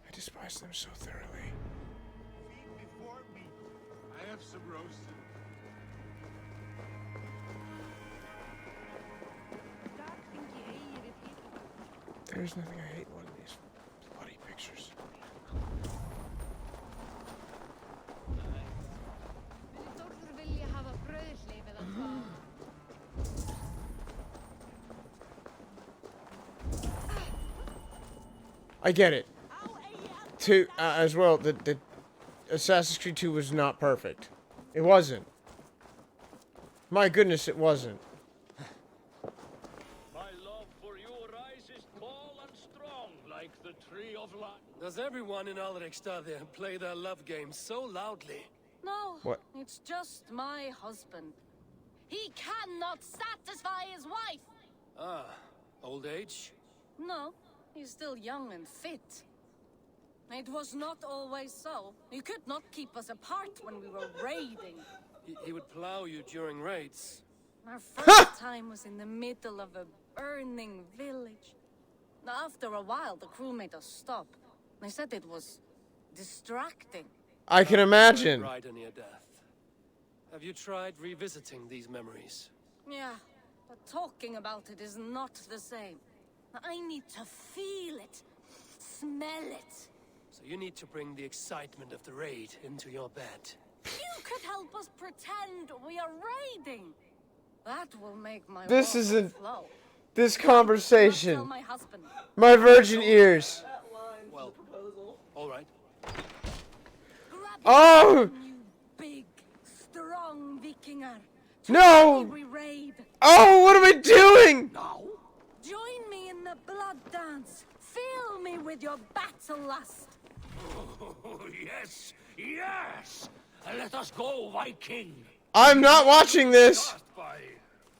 I despise them so thoroughly. Feed before me. I have some roasted. There's nothing I hate more than these bloody pictures. I get it. As well, the Assassin's Creed 2 was not perfect. It wasn't. My goodness, it wasn't. My love for you rises tall and strong like the tree of life. Does everyone in Alrekstad there play their love game so loudly? No, What? It's just my husband. He cannot satisfy his wife. Ah, old age? No, he's still young and fit. It was not always so. You could not keep us apart when we were raiding. He would plow you during raids. Our first time was in the middle of a burning village. Now, after a while, the crew made us stop. They said it was distracting. I can imagine. Right near death. Have you tried revisiting these memories? Yeah, but talking about it is not the same. I need to feel it, smell it. So you need to bring the excitement of the raid into your bed. You could help us pretend we are raiding. That will make my This water isn't flow. this Tell conversation. my husband. My virgin ears. That line's Well, the proposal. all right. Grab Oh! your gun, you big, strong Vikinger. No! We raid. Oh, what am I doing? Now? Join me in the blood dance. Fill me with your battle lust. Oh, yes, yes! Let us go, Viking! I'm not watching this. Start by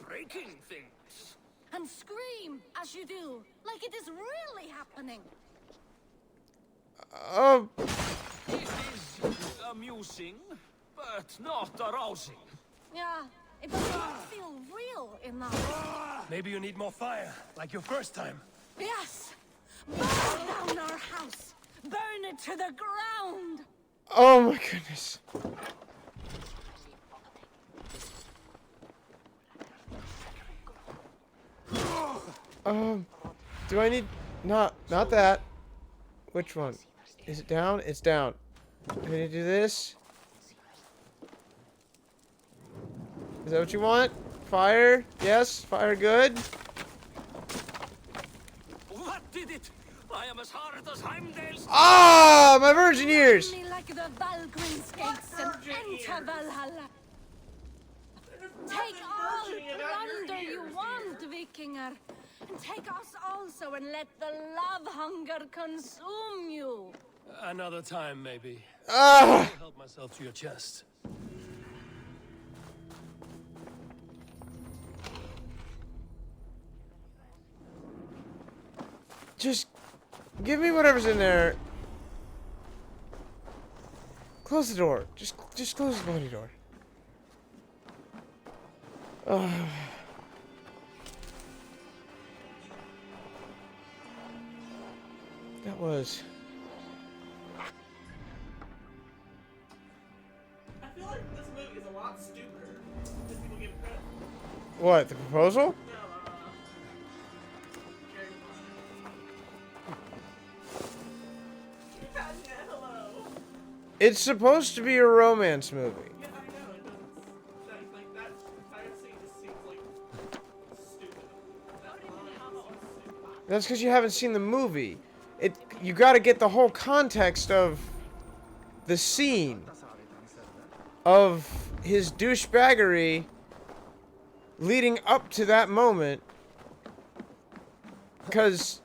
breaking things. And scream as you do, like it is really happening. Oh, It is amusing, but not arousing. Yeah, it does not feel real enough. Maybe you need more fire, like your first time. Yes! Burn down our house! Burn it to the ground! oh my goodness. Do I need not that? Which one? Is it down? It's down. Do I need to do this? Is that what you want? Fire? Yes, fire good. What did it? I am as hard as Heimdall's. Ah, my virgin ears. Burn me like the Valkyries gates and enter Valhalla. Take all plunder you want, Vikinger. And take us also and let the love hunger consume you. Another time, maybe. Ah. I'll help myself to your chest. Just give me whatever's in there. Close the door. Just close the bloody door. That was. I feel like this movie is a lot stupider than people give it credit for. What, the proposal? No, Tanya, hello. It's supposed to be a romance movie. Yeah, I know, it doesn't. That entire scene just seems like stupid. That line was stupid. That's because you haven't seen the movie. You got to get the whole context of the scene. of his douchebaggery leading up to that moment. Because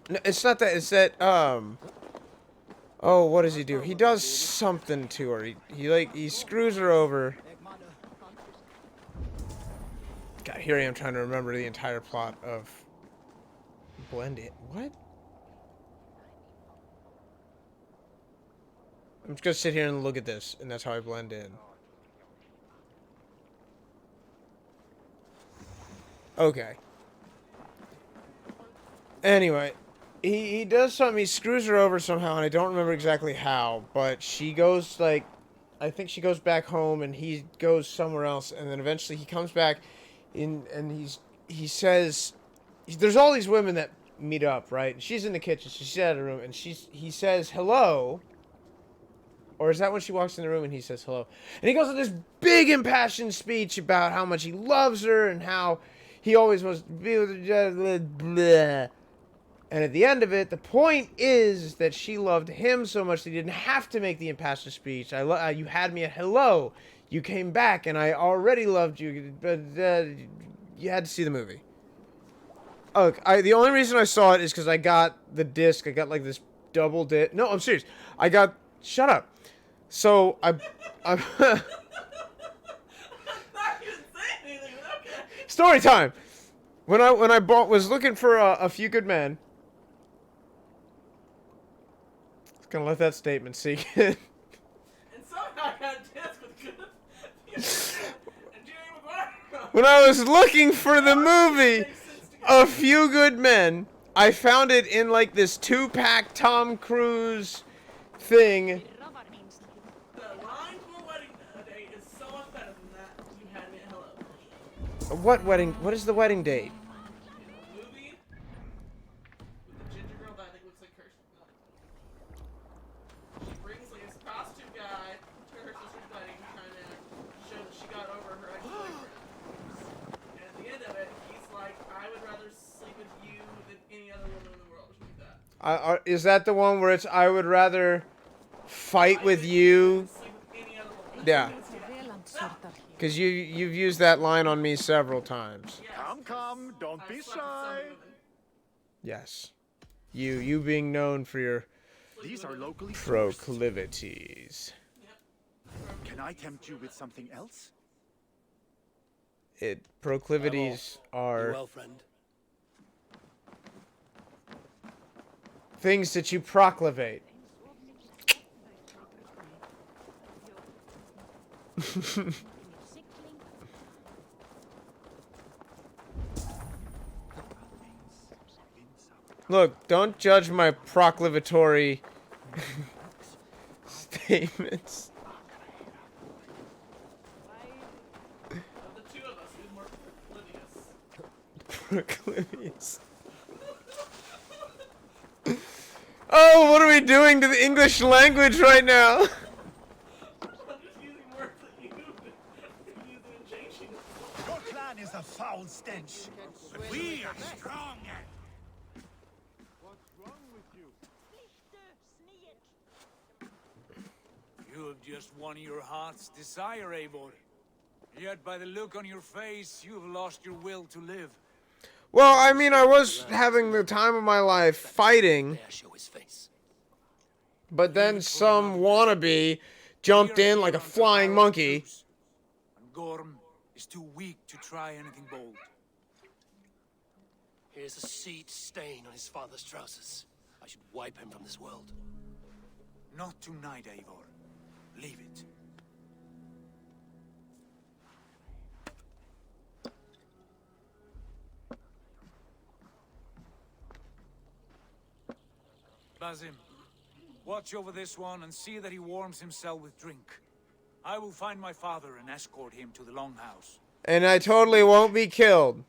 no, it's not that. It's that. Oh, what does he do? He does something to her. He screws her over. God, here I am trying to remember the entire plot of Blend It. What? I'm just gonna sit here and look at this, and that's how I blend in. Okay. Anyway, he does something. He screws her over somehow, and I don't remember exactly how. But she goes like, I think she goes back home, and he goes somewhere else, and then eventually he comes back, and he says, there's all these women that meet up, right? And she's in the kitchen. She's out of the room, and he says hello. Or is that when she walks in the room and he says hello? And he goes on this big impassioned speech about how much he loves her and how he always wants to be with her. And at the end of it, the point is that she loved him so much that he didn't have to make the impassioned speech. You had me at hello. You came back and I already loved you. But you had to see the movie. Look, the only reason I saw it is because I got the disc. I got like this double disc. No, I'm serious. Shut up. So I'm story time. When I was looking for a Few Good Men. Just gonna let that statement sink in. And somehow I got a disc with good. When I was looking for the movie A Few Good Men, I found it in like this 2-pack Tom Cruise thing. What wedding? What is the wedding date? Movie with the ginger girl that I think looks like her. She brings like this costume guy to her sister's wedding, trying to show that she got over her ex-boyfriend. And at the end of it, he's like, "I would rather sleep with you than any other woman in the world," or something like that. Is that the one where it's I would rather fight with you? Yeah. Because you've used that line on me several times. Come, don't be shy. Yes. You being known for your These are locally proclivities. Can I tempt you with something else? Proclivities are well, friend. things that you proclavate. Look, don't judge my proclavatory statements. Of the two of us, who's more Proclivious. Oh, what are we doing to the English language right now? I'm just using words that you use in changing. Your clan is a foul stench, but we are strong. You have just won your heart's desire, Eivor. Yet by the look on your face, you have lost your will to live. Well, I mean, I was having the time of my life fighting, but then some wannabe jumped in like a flying monkey. And Gorm is too weak to try anything bold. Here's a seed stain on his father's trousers. I should wipe him from this world. Not tonight, Eivor. Leave it. Basim, watch over this one and see that he warms himself with drink. I will find my father and escort him to the Longhouse. And I totally won't be killed.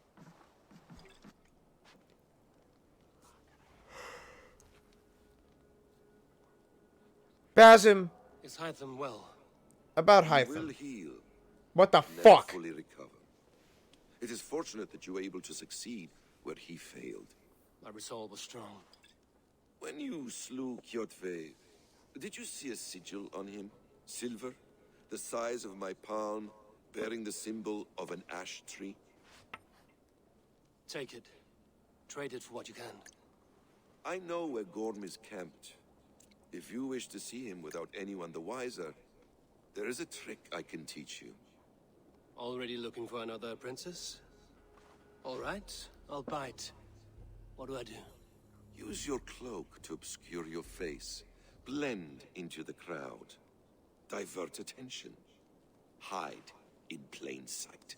Basim. Is Hytham well? About He will Hytham. heal. What the Never fuck? fully recover. It is fortunate that you were able to succeed where he failed. My resolve was strong. When you slew Kjotve, Did you see a sigil on him? Silver, the size of my palm, bearing the symbol of an ash tree? Take it. Trade it for what you can. I know where Gorm is camped. If you wish to see him without anyone the wiser, there is a trick I can teach you. Already looking for another princess? All right, I'll bite. What do I do? Use your cloak to obscure your face. Blend into the crowd. Divert attention. Hide in plain sight.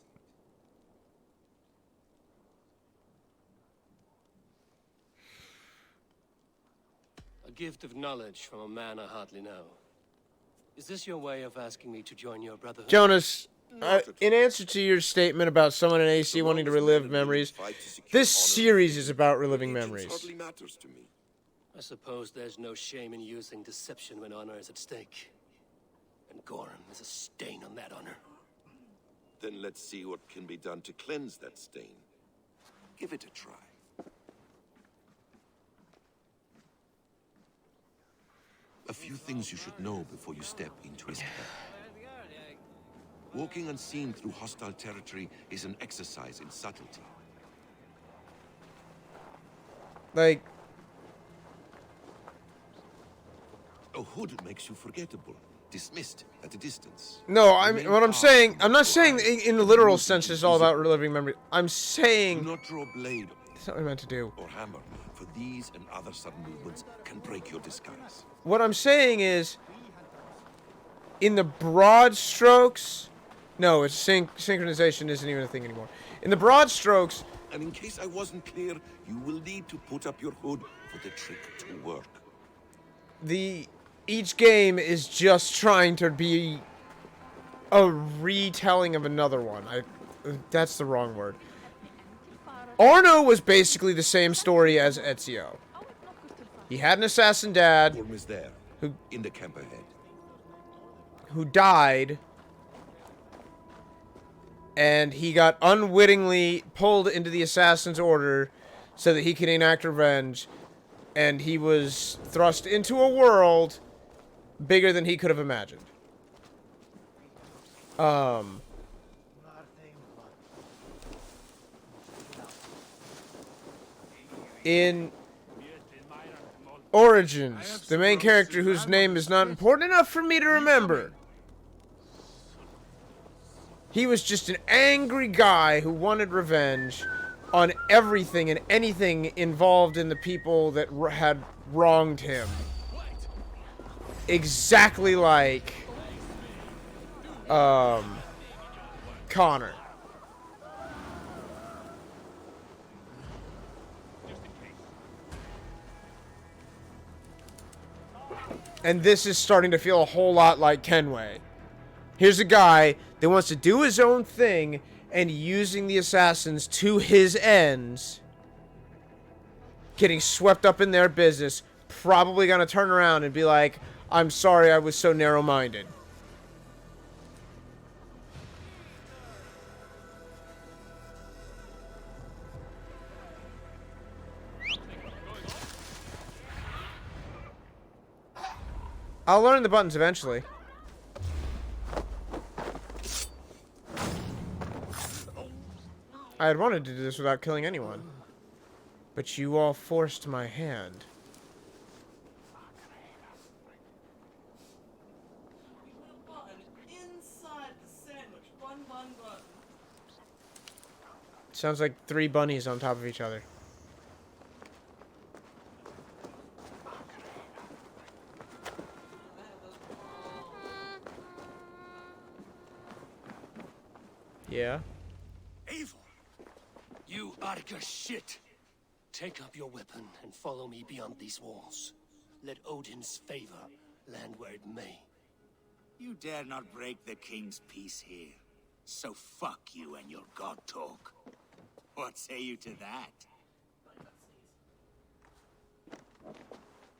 A gift of knowledge from a man I hardly know. Is this your way of asking me to join your brotherhood? Jonas, in answer to your statement about someone in AC wanting to relive memories, this series is about reliving memories. Hardly matters to me. I suppose there's no shame in using deception when honor is at stake. And Gorm is a stain on that honor. Then let's see what can be done to cleanse that stain. Give it a try. A few things you should know before you step into his camp. Walking unseen through hostile territory is an exercise in subtlety. Like, A hood makes you forgettable, dismissed at a distance. no, I'm not saying in the literal sense it's all about reliving memories. I'm saying Do not draw blade that's not what I meant to do. or hammer, for these and other sudden movements can break your disguise. What I'm saying is, in the broad strokes, no, it's synchronization isn't even a thing anymore. In the broad strokes, And in case I wasn't clear, you will need to put up your hood for the trick to work. each game is just trying to be a retelling of another one. That's the wrong word. Arno was basically the same story as Ezio. He had an assassin dad Gorm is there, in the camp ahead. who died, and he got unwittingly pulled into the Assassin's Order so that he could enact revenge, and he was thrust into a world bigger than he could have imagined. In Origins, the main character whose name is not important enough for me to remember, he was just an angry guy who wanted revenge on everything and anything involved in the people that had wronged him. Exactly like Connor. And this is starting to feel a whole lot like Kenway. Here's a guy that wants to do his own thing and using the assassins to his ends, getting swept up in their business, probably gonna turn around and be like, I'm sorry I was so narrow-minded. I'll learn the buttons eventually. I had wanted to do this without killing anyone. But you all forced my hand. Inside the sandwich, bun. Sounds like 3 bunnies on top of each other. Yeah? Evil! You Arca shit! Take up your weapon and follow me beyond these walls. Let Odin's favor land where it may. You dare not break the king's peace here. So fuck you and your god talk. What say you to that?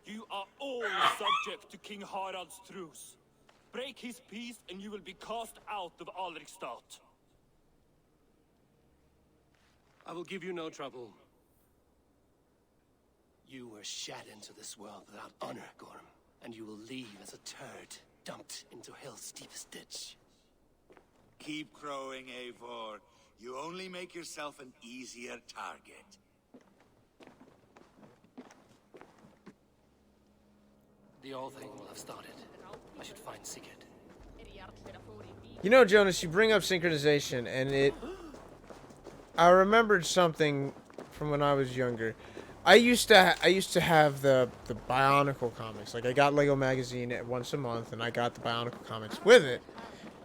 You are all subject to King Harald's truce. Break his peace and you will be cast out of Alrikstad. I will give you no trouble. You were shat into this world without honor, Gorm, and you will leave as a turd dumped into hell's deepest ditch. Keep crowing, Eivor. You only make yourself an easier target. The All Thing will have started. I should find Sigurd. You know, Jonas, you bring up synchronization, and I remembered something from when I was younger. I used to have the Bionicle comics. Like, I got Lego Magazine once a month, and I got the Bionicle comics with it.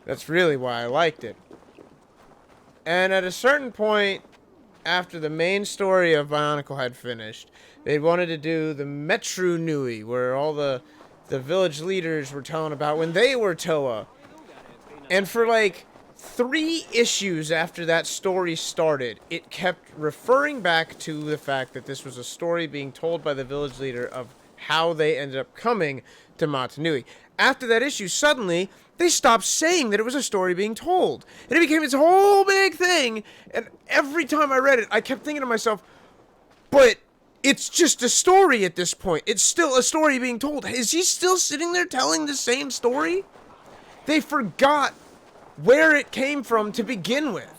That's really why I liked it. And at a certain point, after the main story of Bionicle had finished, they wanted to do the Metru Nui, where all the village leaders were telling about when they were Toa. And for like 3 issues after that story started, it kept referring back to the fact that this was a story being told by the village leader of how they ended up coming to Matanui. After that issue, suddenly, they stopped saying that it was a story being told. And it became its whole big thing. And every time I read it, I kept thinking to myself, but it's just a story at this point. It's still a story being told. Is he still sitting there telling the same story? They forgot where it came from to begin with.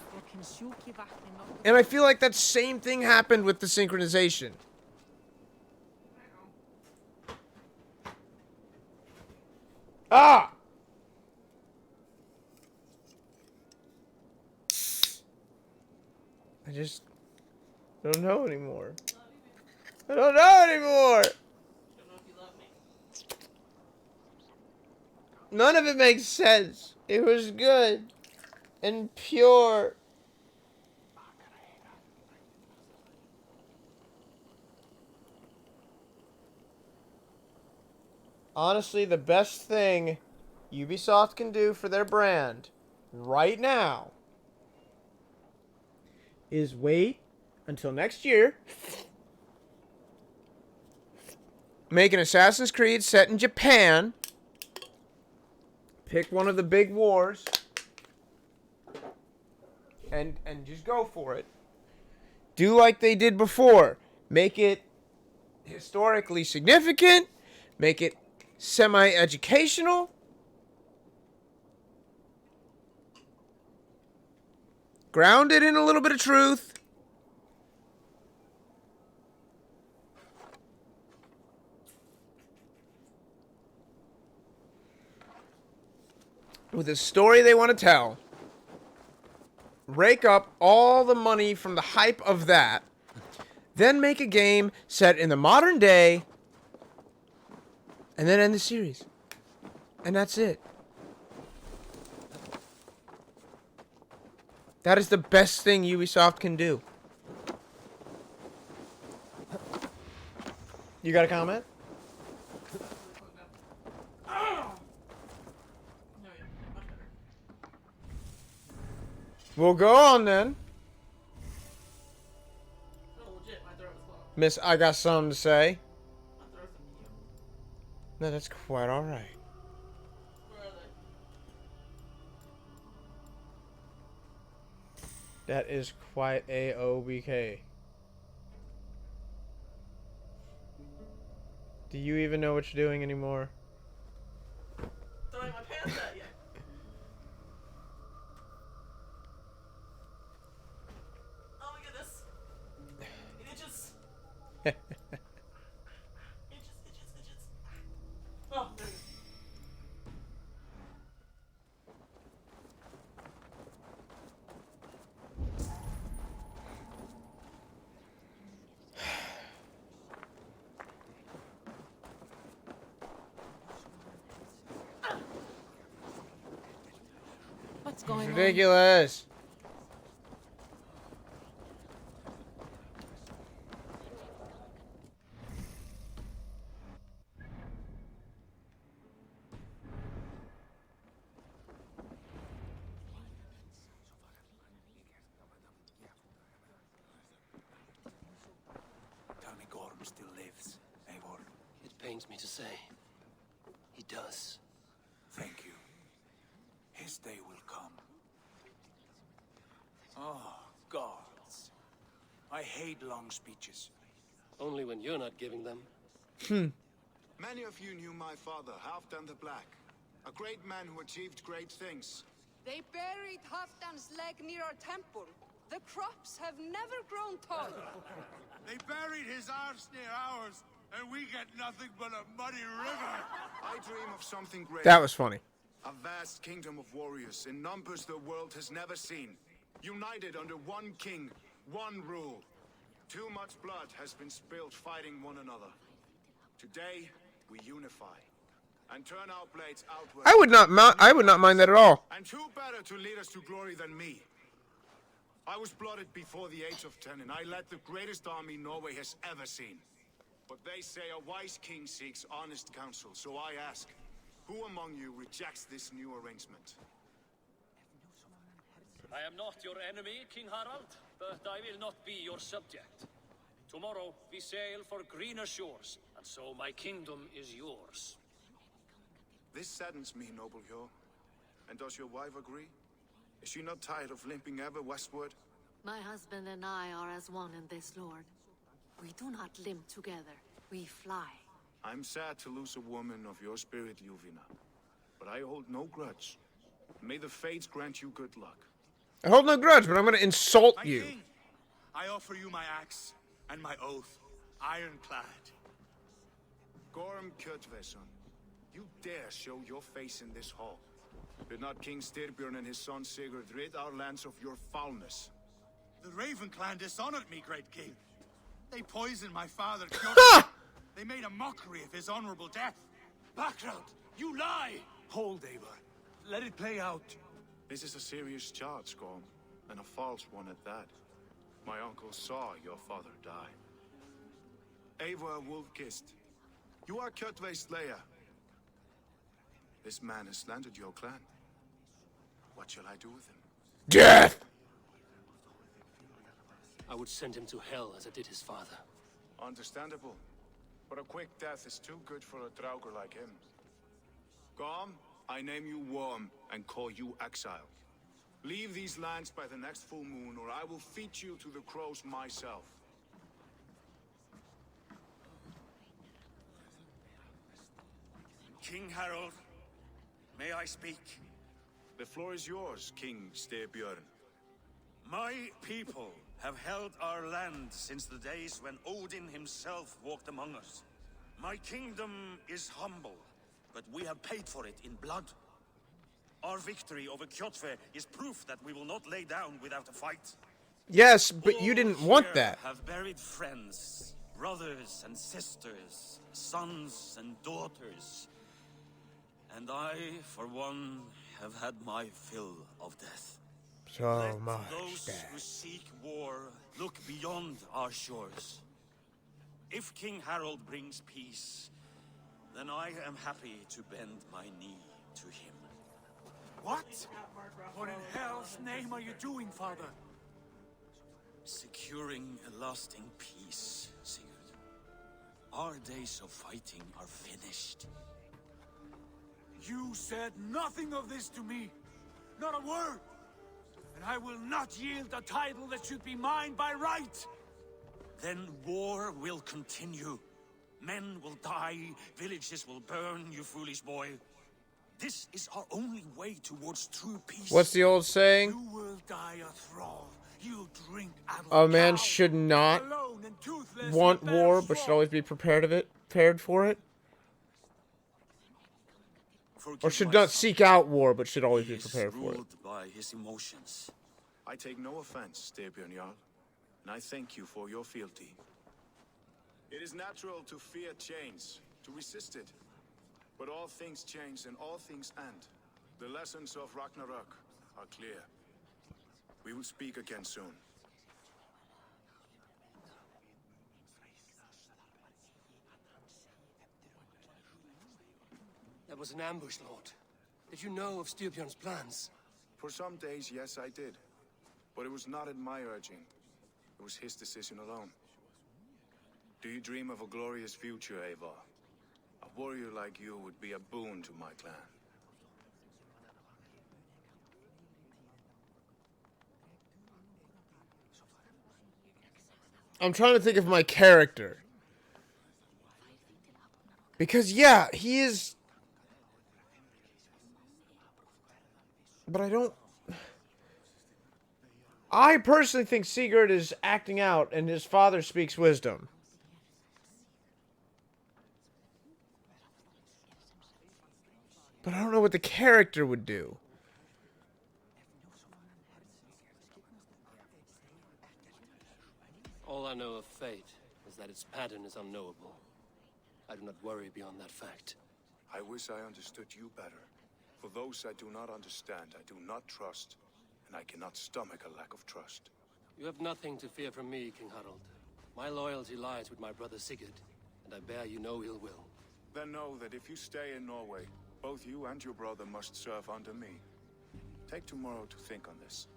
And I feel like that same thing happened with the synchronization. Ah! I just don't know anymore. I don't know anymore! None of it makes sense. It was good and pure. Honestly, the best thing Ubisoft can do for their brand right now is wait until next year. Make an Assassin's Creed set in Japan. Pick one of the big wars. And just go for it. Do like they did before. Make it historically significant. Make it semi-educational. Ground it in a little bit of truth. With a story they want to tell. Rake up all the money from the hype of that. Then make a game set in the modern day. And then end the series. And that's it. That is the best thing Ubisoft can do. You got a comment? We'll go on then. Miss, I got something to say. No, that's quite alright. That is quite A-O-B-K. Do you even know what you're doing anymore? Throwing my pants at you. Oh my goodness. It itches. Itches. Oh, there it is. What's going It's on? ridiculous. Tell me Gorm still lives, Eivor. It pains me to say. He does. Thank you. His day will come. Oh, gods. I hate long speeches. Only when you're not giving them. Many of you knew my father, Halfdan the Black. A great man who achieved great things. They buried Halfdan's leg near our temple. The crops have never grown tall. They buried his arse near ours, and we get nothing but a muddy river. I dream of something great. That was funny. A vast kingdom of warriors in numbers the world has never seen. United under one king, one rule. Too much blood has been spilled fighting one another. Today, we unify and turn our blades outward. I would not mind that at all. And who better to lead us to glory than me? I was blooded before the age of 10, and I led the greatest army Norway has ever seen. But they say a wise king seeks honest counsel, so I ask, who among you rejects this new arrangement? I am not your enemy, King Harald, but I will not be your subject. Tomorrow we sail for greener shores, and so my kingdom is yours. This saddens me, noble Hjor. And does your wife agree? Is she not tired of limping ever westward? My husband and I are as one in this, Lord. We do not limp together. We fly. I'm sad to lose a woman of your spirit, Yuvina. But I hold no grudge. May the fates grant you good luck. I hold no grudge, but I'm going to insult My you. king, I offer you my axe and my oath, ironclad. Gorm Kjotveson, you dare show your face in this hall. Did not King Styrbjörn and his son Sigurd rid our lands of your foulness? The Raven clan dishonored me, great king. They poisoned my father, Kjotve. They made a mockery of his honorable death. Background, you lie! Hold, Eivor. Let it play out. This is a serious charge, Gorm, and a false one at that. My uncle saw your father die. Eivor Wolfkist, you are Kjotve's slayer. This man has slandered your clan. What shall I do with him? Death! I would send him to hell as I did his father. Understandable. But a quick death is too good for a Draugr like him. Gorm, I name you Worm and call you exile. Leave these lands by the next full moon, or I will feed you to the crows myself. King Harold, may I speak? The floor is yours, King Styrbjörn. My people have held our land since the days when Odin himself walked among us. My kingdom is humble, but we have paid for it in blood. Our victory over Kjotve is proof that we will not lay down without a fight. Yes, but you didn't want Here that. have buried friends, brothers and sisters, sons and daughters. And I, for one, have had my fill of death. So Let much those death. who seek war look beyond our shores. If King Harold brings peace, then I am happy to bend my knee to him. What? What in hell's name are you doing, father? Securing a lasting peace, Sigurd. Our days of fighting are finished. You said nothing of this to me. Not a word. And I will not yield a title that should be mine by right. Then war will continue. Men will die, villages will burn, you foolish boy. This is our only way towards true peace. What's the old saying? You will die a thrall. You drink A man should not want war, but should always be prepared for it. Or should not seek out war, but should always be prepared for it. Ruled by his emotions. I take no offense, Styrbjörn Jarl, and I thank you for your fealty. It is natural to fear change, to resist it. But all things change and all things end. The lessons of Ragnarok are clear. We will speak again soon. That was an ambush, Lord. Did you know of Styrbjörn's plans? For some days, yes, I did. But it was not at my urging. It was his decision alone. Do you dream of a glorious future, Eivor? A warrior like you would be a boon to my clan. I'm trying to think of my character. Because, yeah, he is... But I don't... I personally think Sigurd is acting out and his father speaks wisdom. But I don't know what the character would do. All I know of fate is that its pattern is unknowable. I do not worry beyond that fact. I wish I understood you better. For those I do not understand, I do not trust, and I cannot stomach a lack of trust. You have nothing to fear from me, King Harald. My loyalty lies with my brother Sigurd, and I bear you no ill will. Then know that if you stay in Norway, both you and your brother must serve under me. Take tomorrow to think on this.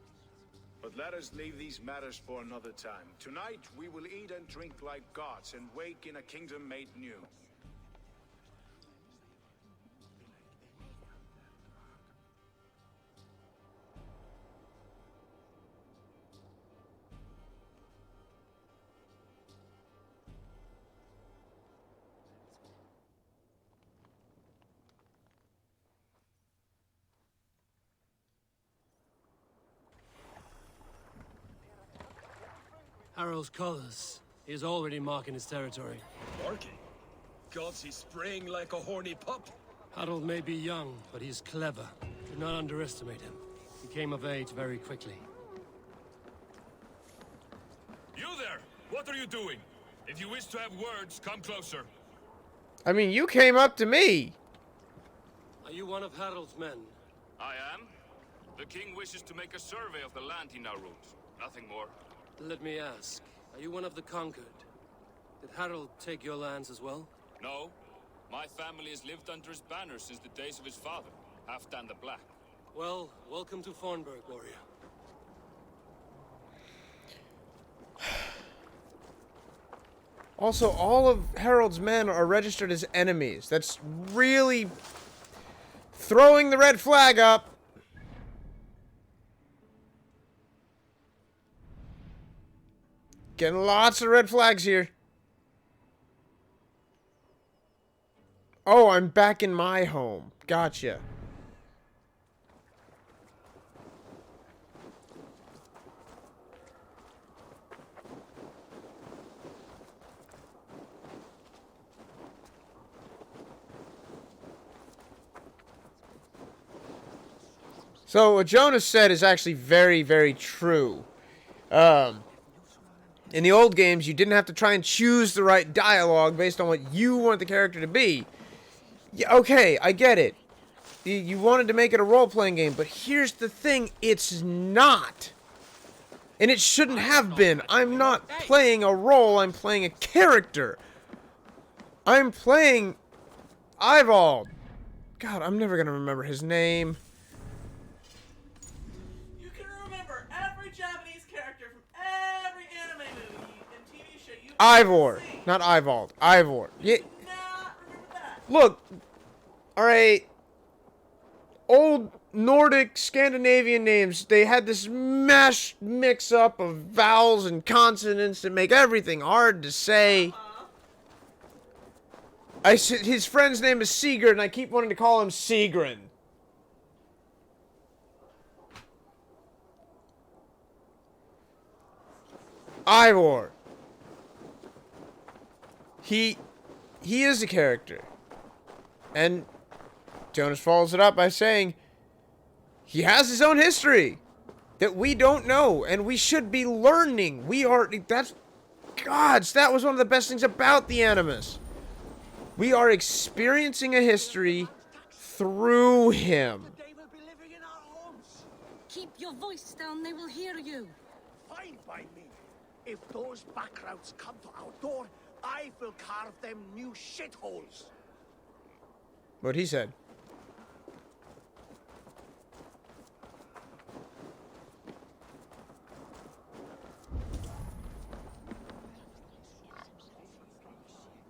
But let us leave these matters for another time. Tonight, we will eat and drink like gods and wake in a kingdom made new. Harald's colors. He is already marking his territory. Marking? Gods, he's spraying like a horny pup. Harald may be young, but he's clever. Do not underestimate him. He came of age very quickly. You there! What are you doing? If you wish to have words, come closer. I mean, you came up to me. Are you one of Harald's men? I am. The king wishes to make a survey of the land he now rules. Nothing more. Let me ask, are you one of the conquered? Did Harald take your lands as well? No. My family has lived under his banner since the days of his father, Halfdan the Black. Well, welcome to Fornburg, warrior. Also, all of Harold's men are registered as enemies. That's really throwing the red flag up. Getting lots of red flags here. Oh, I'm back in my home. Gotcha. So what Jonas said is actually very, very true. In the old games, you didn't have to try and choose the right dialogue based on what you want the character to be. Yeah, okay, I get it. You wanted to make it a role-playing game, but here's the thing, it's not. And it shouldn't have been. I'm not playing a role, I'm playing a character. I'm playing Eyvald. God, I'm never gonna remember his name. You can remember every Japanese character from every anime movie and TV show you Ivor, not Eyvald. Ivor. Yeah. Look, alright. Old Nordic, Scandinavian names, they had this mashed mix-up of vowels and consonants that make everything hard to say. His friend's name is Sigurd, and I keep wanting to call him Sigrun. Ivor. He is a character. And Jonas follows it up by saying he has his own history that we don't know, and we should be learning. That was one of the best things about the Animus. We are experiencing a history through him. Keep your voice down, they will hear you. Fine by me. If those backrouts come to our door, I will carve them new shitholes. What he said.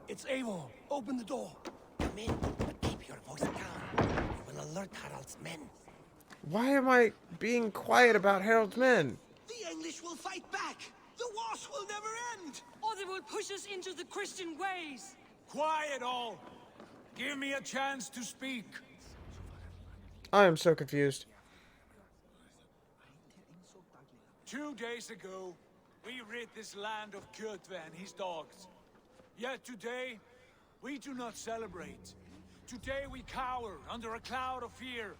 It's Eivor. Open the door. Come in, but keep your voice down. We will alert Harald's men. Why am I being quiet about Harold's men? The English will fight back. The wars will never end. Or they will push us into the Christian ways. Quiet all! Give me a chance to speak. I am so confused. 2 days ago, we rid this land of Kjotve and his dogs. Yet today, we do not celebrate. Today we cower under a cloud of fear.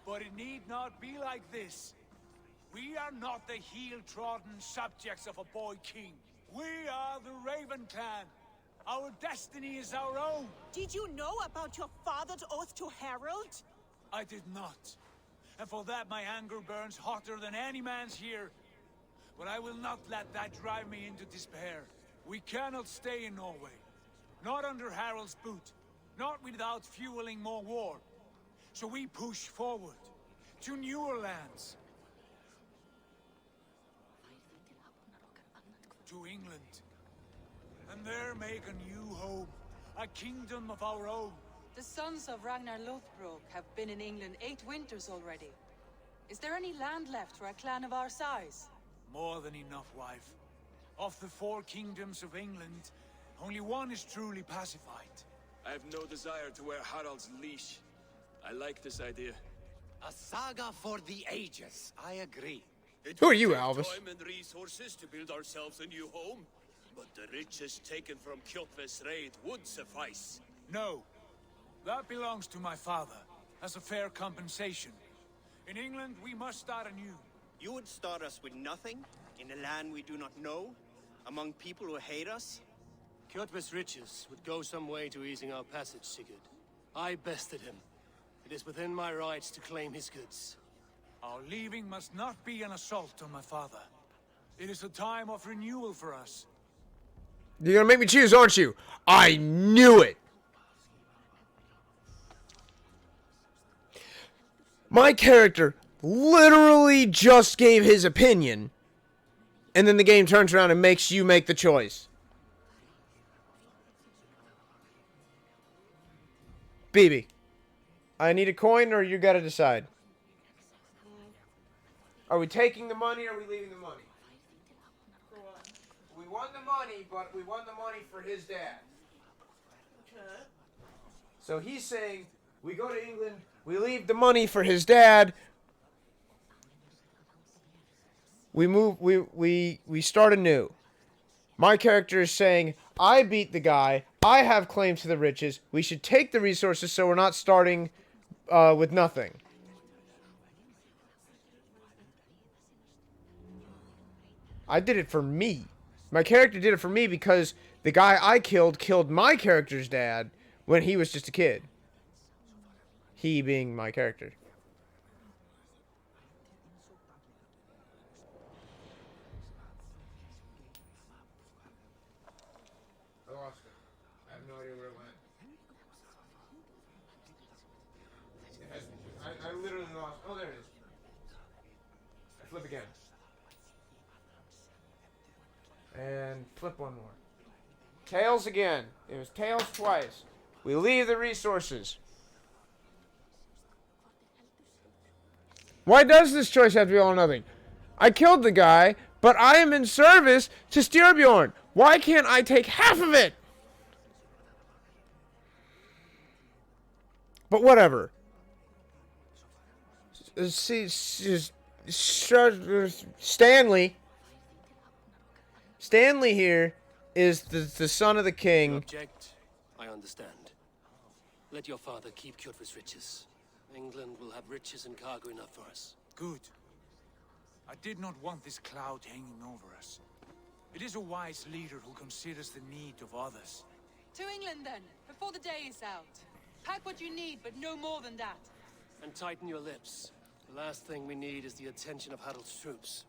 But it need not be like this. We are not the heel-trodden subjects of a boy king. We are the Raven clan. Our destiny is our own. Did you know about your father's oath to Harold? I did not. And for that my anger burns hotter than any man's here. But I will not let that drive me into despair. We cannot stay in Norway. Not under Harold's boot. Not without fueling more war. So we push forward. To newer lands. To England. And there make a new home. A kingdom of our own. The sons of Ragnar Lothbrok have been in England 8 winters already. Is there any land left for a clan of our size? More than enough, wife. Of the 4 kingdoms of England, only one is truly pacified. I have no desire to wear Harald's leash. I like this idea. A saga for the ages. I agree. Who are you, Take Alvis? time and resources to build ourselves a new home, but the riches taken from Kjotve's raid would suffice. No. That belongs to my father, as a fair compensation. In England, we must start anew. You would start us with nothing? In a land we do not know? Among people who hate us? Kjotve's riches would go some way to easing our passage, Sigurd. I bested him. It is within my rights to claim his goods. Our leaving must not be an assault on my father. It is a time of renewal for us. You're gonna make me choose, aren't you? I knew it! My character literally just gave his opinion, and then the game turns around and makes you make the choice. BB, I need a coin, or you gotta decide. Are we taking the money, or are we leaving the money? We won the money, but we won the money for his dad. Okay. So he's saying, we go to England, we leave the money for his dad. We move, we start anew. My character is saying, I beat the guy, I have claim to the riches, we should take the resources so we're not starting with nothing. I did it for me. My character did it for me because the guy I killed my character's dad when he was just a kid. He being my character. I lost it. I have no idea where it went. I literally lost. Oh, there it is. I flip again. And flip one more. Tails again. It was tails twice. We leave the resources. Why does this choice have to be all or nothing? I killed the guy, but I am in service to Styrbjorn. Why can't I take half of it? But whatever. See, Stanley here is the son of the king. You object? I understand. Let your father keep Kjotve's riches. England will have riches and cargo enough for us. Good. I did not want this cloud hanging over us. It is a wise leader who considers the need of others. To England then, before the day is out. Pack what you need, but no more than that. And tighten your lips. The last thing we need is the attention of Harald's troops.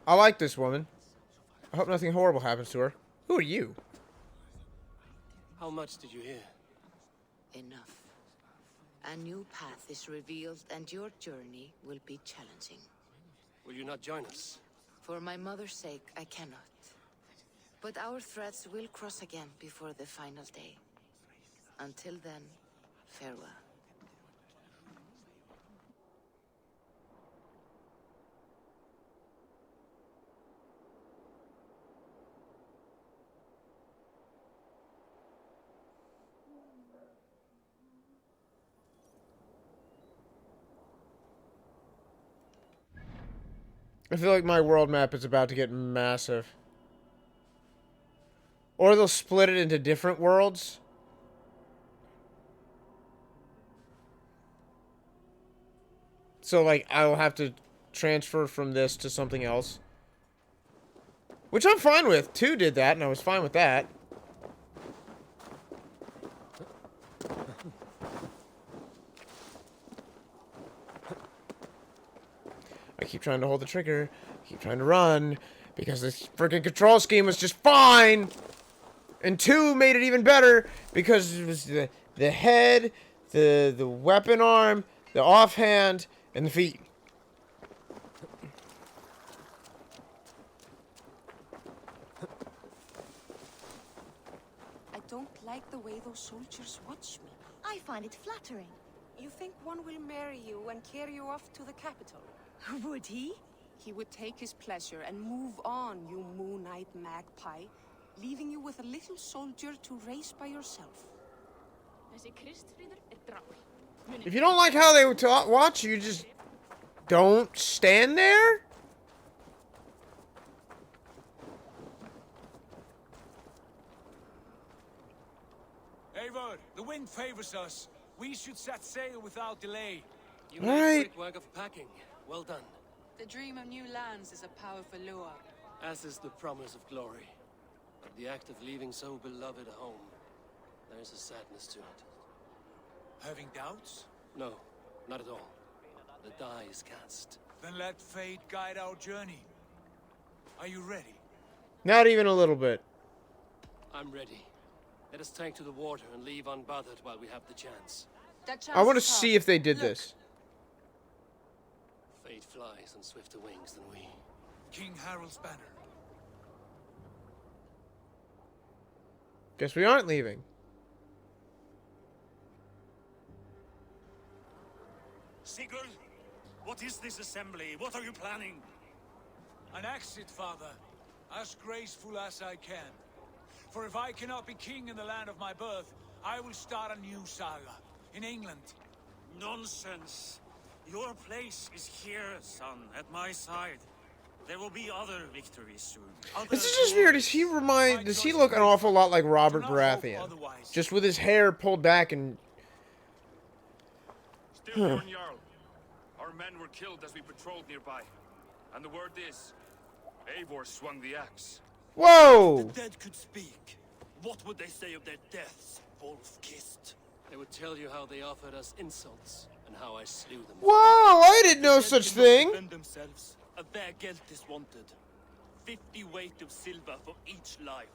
I like this woman. I hope nothing horrible happens to her. Who are you? How much did you hear? Enough. A new path is revealed and your journey will be challenging. Will you not join us? For my mother's sake, I cannot. But our threads will cross again before the final day. Until then, farewell. I feel like my world map is about to get massive. Or they'll split it into different worlds. So, like, I'll have to transfer from this to something else. Which I'm fine with. 2 did that, and I was fine with that. I keep trying to hold the trigger. I keep trying to run. Because this freaking control scheme was just fine. And 2 made it even better. Because it was the head, the weapon arm, the offhand, and the feet. I don't like the way those soldiers watch me. I find it flattering. You think one will marry you and carry you off to the capital? Would he? He would take his pleasure and move on, you moon-eyed magpie, leaving you with a little soldier to raise by yourself. If you don't like how they watch you, just don't stand there? Eivor, the wind favors us. We should set sail without delay. You Right. made quick work of packing. Well done. The dream of new lands is a powerful lure. As is the promise of glory. But the act of leaving so beloved a home, there is a sadness to it. Having doubts? No, not at all. The die is cast. Then let fate guide our journey. Are you ready? Not even a little bit. I'm ready. Let us take to the water and leave unbothered while we have the chance. I want to see if they did this. Fate flies on swifter wings than we. King Harald's banner. Guess we aren't leaving. Sigurd, what is this assembly? What are you planning? An exit, father. As graceful as I can. For if I cannot be king in the land of my birth, I will start a new saga. In England. Nonsense. Your place is here, son, at my side. There will be other victories soon. This is just weird. Does he look an awful lot like Robert Baratheon? Just with his hair pulled back and... Still, Bjorn Jarl. Our men were killed as we patrolled nearby. And the word is, Eivor swung the axe. Whoa! The dead could speak. What would they say of their deaths, wolf-kissed? They would tell you how they offered us insults and how I slew them. Whoa! I didn't know such thing. Defend themselves. Their guilt is wanted. 50 weight of silver for each life.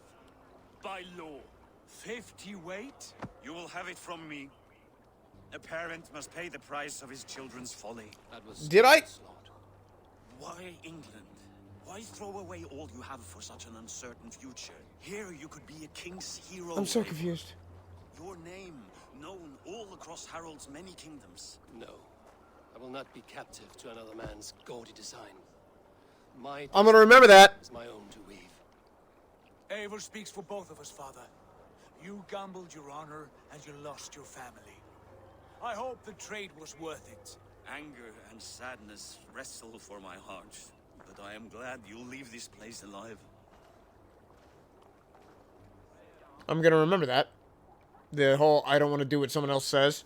By law. 50 weight? You will have it from me. A parent must pay the price of his children's folly. That was Did I? Why England? Why throw away all you have for such an uncertain future? Here you could be a king's hero. I'm so confused. Your name known all across Harold's many kingdoms. No. I will not be captive to another man's gaudy design. My I'm gonna remember that. is my own to weave. Eivor speaks for both of us, father. You gambled your honor and you lost your family. I hope the trade was worth it. Anger and sadness wrestle for my heart, but I am glad you'll leave this place alive. I'm gonna remember that. The whole I don't want to do what someone else says.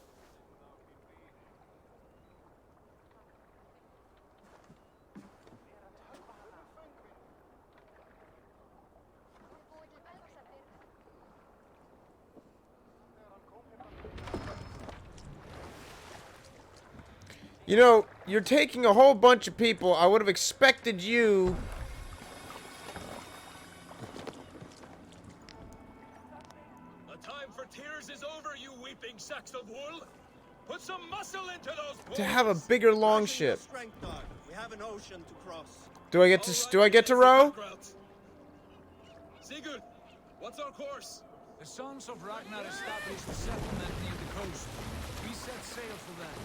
You know, you're taking a whole bunch of people. I would have expected you... The time for tears is over, you weeping sacks of wool. Put some muscle into those to have a bigger longship. We have an ocean to cross. Do I get to row? Sigurd, what's our course? The sons of Ragnar established a settlement near the coast. We set sail for them.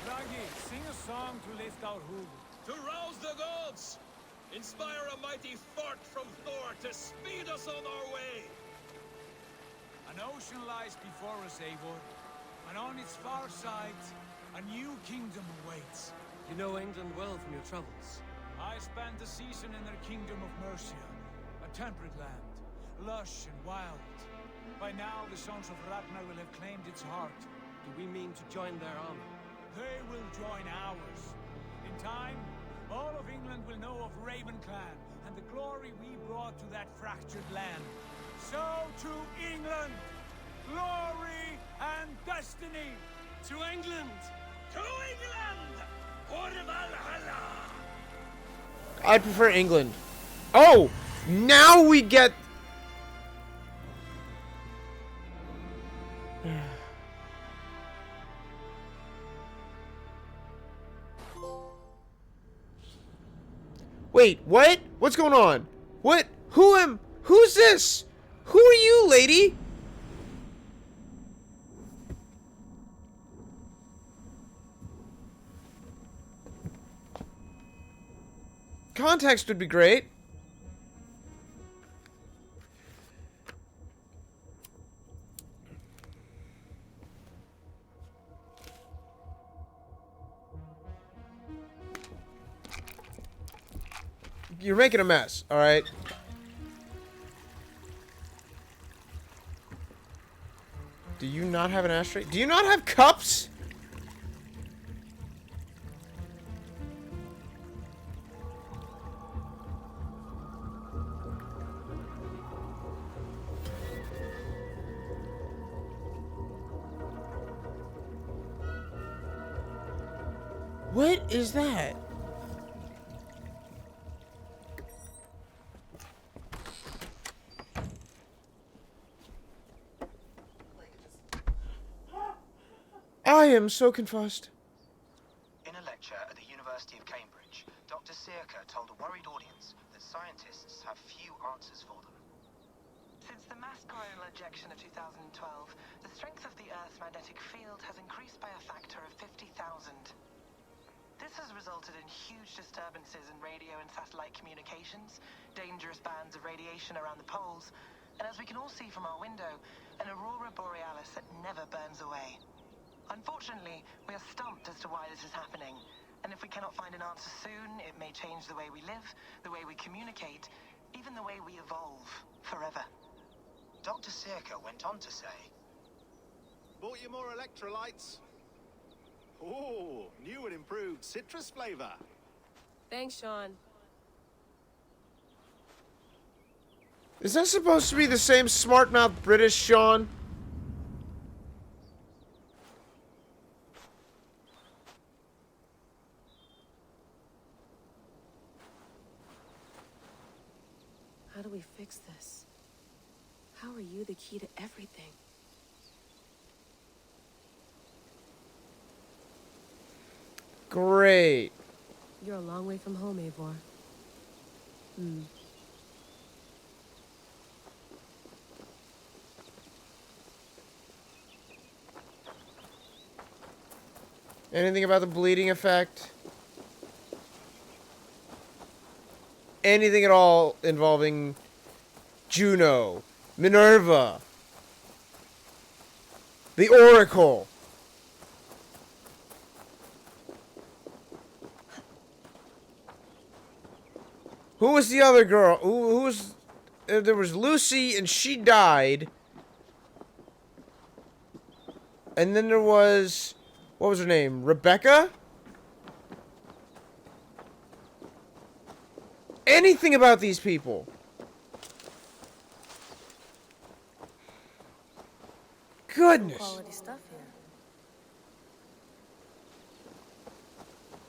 Ragi, sing a song to lift our hood. To rouse the gods! Inspire a mighty fart from Thor to speed us on our way! An ocean lies before us, Eivor. And on its far side, a new kingdom awaits. You know England well from your travels. I spent a season in their kingdom of Mercia, a temperate land, lush and wild. By now, the sons of Ragnar will have claimed its heart. Do we mean to join their army? They will join ours. In time, all of England will know of Raven Clan and the glory we brought to that fractured land. So to England, glory and destiny. To England! To England! For Valhalla! I prefer England. Oh! Now we get... Wait, what? What's going on? What? Who's this? Who are you, lady? Context would be great. You're making a mess, alright? Do you not have an ashtray? Do you not have cups? What is that? I am so confused. In a lecture at the University of Cambridge, Dr. Searca told a worried audience that scientists have few answers for them. Since the mass coronal ejection of 2012, the strength of the Earth's magnetic field has increased by a factor of 50,000. This has resulted in huge disturbances in radio and satellite communications, dangerous bands of radiation around the poles, and as we can all see from our window, an aurora borealis that never burns away. Unfortunately, we are stumped as to why this is happening, and if we cannot find an answer soon, it may change the way we live, the way we communicate, even the way we evolve forever. Dr. Searca went on to say, "Bought you more electrolytes? Oh, new and improved citrus flavor." Thanks, Sean. Is that supposed to be the same smart-mouthed British Sean? How do we fix this? How are you the key to everything? Great. You're a long way from home, Eivor. Anything about the bleeding effect? Anything at all involving Juno, Minerva, the Oracle? Who was the other girl? Who was... there was Lucy, and she died. And then there was... what was her name? Rebecca? Anything about these people? Goodness. Quality stuff here.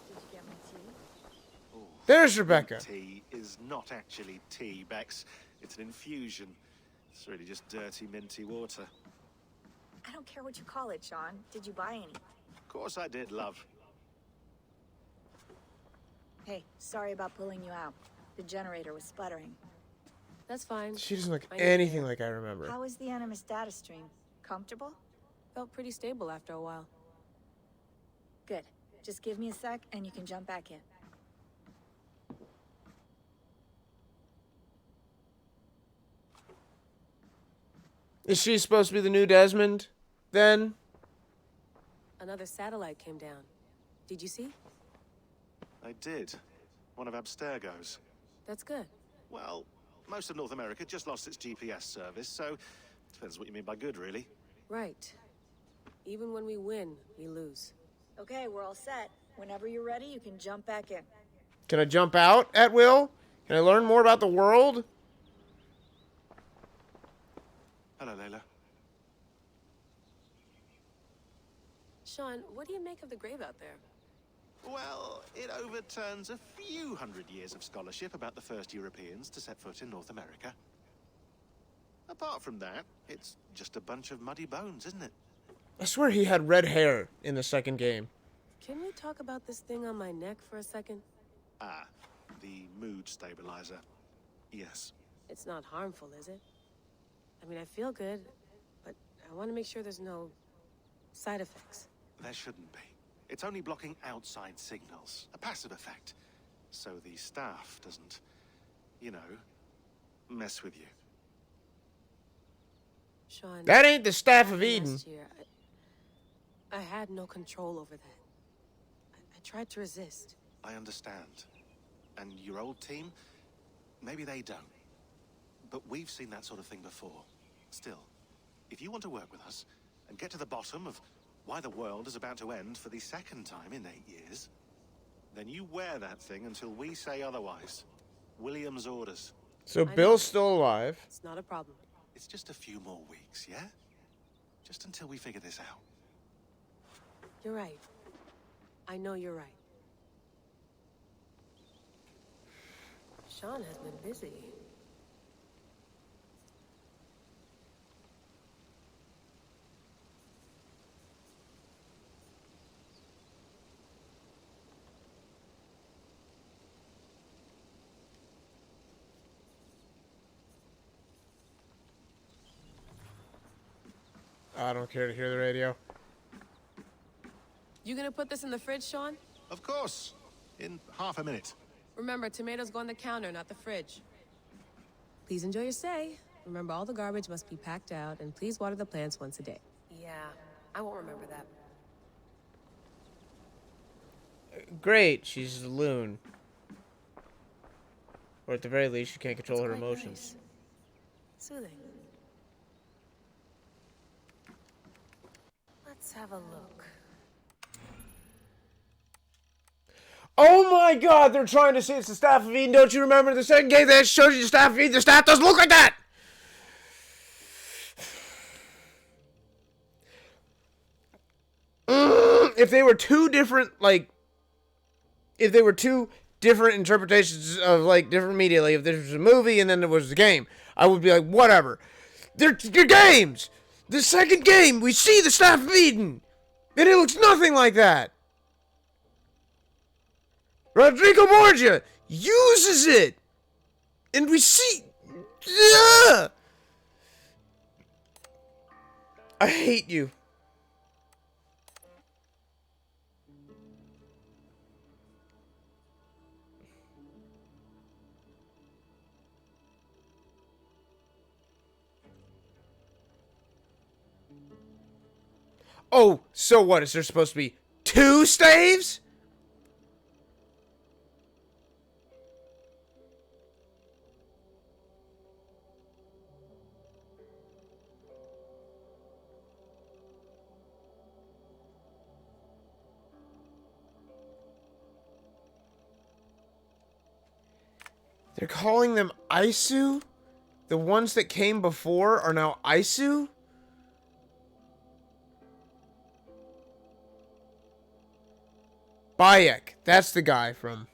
Did you get my tea? There's Rebecca. Tea is not actually tea, Bex. It's an infusion. It's really just dirty, minty water. I don't care what you call it, Sean. Did you buy any? Of course I did, love. Hey, sorry about pulling you out. The generator was sputtering. That's fine. She doesn't look anything like I remember. How was the Animus data stream? Comfortable? Felt pretty stable after a while. Good. Just give me a sec and you can jump back in. Is she supposed to be the new Desmond, then? Another satellite came down. Did you see? I did. one of Abstergo's. That's good. Well, most of North America just lost its GPS service, so depends what you mean by good, really. Right. Even when we win, we lose. Okay, we're all set. Whenever you're ready, you can jump back in. Can I jump out at will? Can I learn more about the world? Hello, Layla. Sean, what do you make of the grave out there? Well, it overturns a few hundred years of scholarship about the first Europeans to set foot in North America. Apart from that, it's just a bunch of muddy bones, isn't it? I swear he had red hair in the second game. Can we talk about this thing on my neck for a second? Ah, the mood stabilizer. Yes. It's not harmful, is it? I mean, I feel good, but I want to make sure there's no side effects. There shouldn't be. It's only blocking outside signals, a passive effect. So the staff doesn't, you know, mess with you. Sean, That ain't the staff of Eden. last year, I had no control over that. I tried to resist. I understand. And your old team, maybe they don't. But we've seen that sort of thing before. Still, if you want to work with us and get to the bottom of why the world is about to end for the second time in 8 years, then you wear that thing until we say otherwise. William's orders. So Bill's still alive. It's not a problem. It's just a few more weeks, yeah? Just until we figure this out. You're right. I know you're right. Sean has been busy. I don't care to hear the radio. You gonna put this in the fridge, Sean? Of course. In half a minute. Remember, tomatoes go on the counter, not the fridge. Please enjoy your stay. Remember, all the garbage must be packed out, and please water the plants once a day. Yeah, I won't remember that. Great, she's a loon. Or at the very least, she can't control her emotions. Nice. Soothing. Let's have a look. Oh my god, they're trying to say it's the Staff of Eden. Don't you remember the second game that showed you the Staff of Eden? The staff doesn't look like that! If they were two different, if they were two different interpretations of, different media, if there was a movie and then there was a game, I would be like, whatever. They're games! The second game, we see the Staff of Eden! And it looks nothing like that! Rodrigo Borgia uses it! And we see... Yeah! I hate you. Oh, so what? Is there supposed to be 2 staves? They're calling them Isu? The ones that came before are now Isu? Bayek, that's the guy from...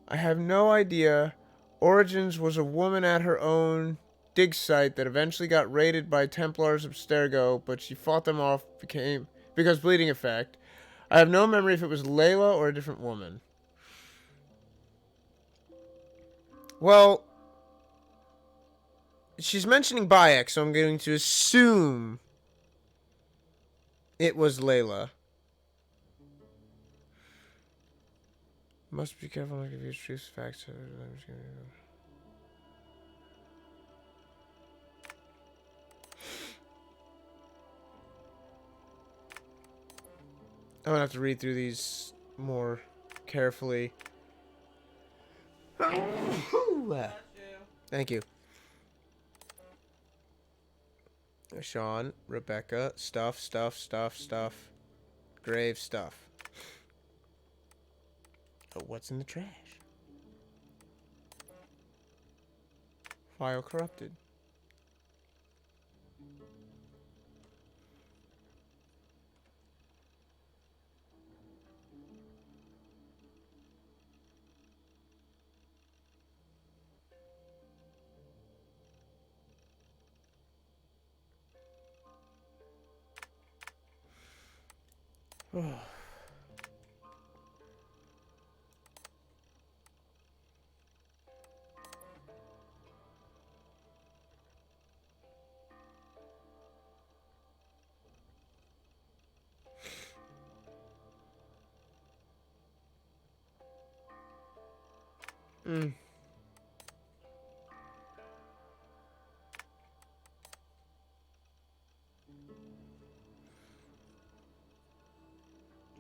I have no idea. Origins was a woman at her own dig site that eventually got raided by Templars of Stergo, but she fought them off because bleeding effect. I have no memory if it was Layla or a different woman. Well, she's mentioning Bayek, so I'm going to assume it was Layla. Must be careful not to confuse truth, facts. I'm gonna have to read through these more carefully. Thank you. Sean, Rebecca, stuff. Grave stuff. Oh, what's in the trash? File corrupted.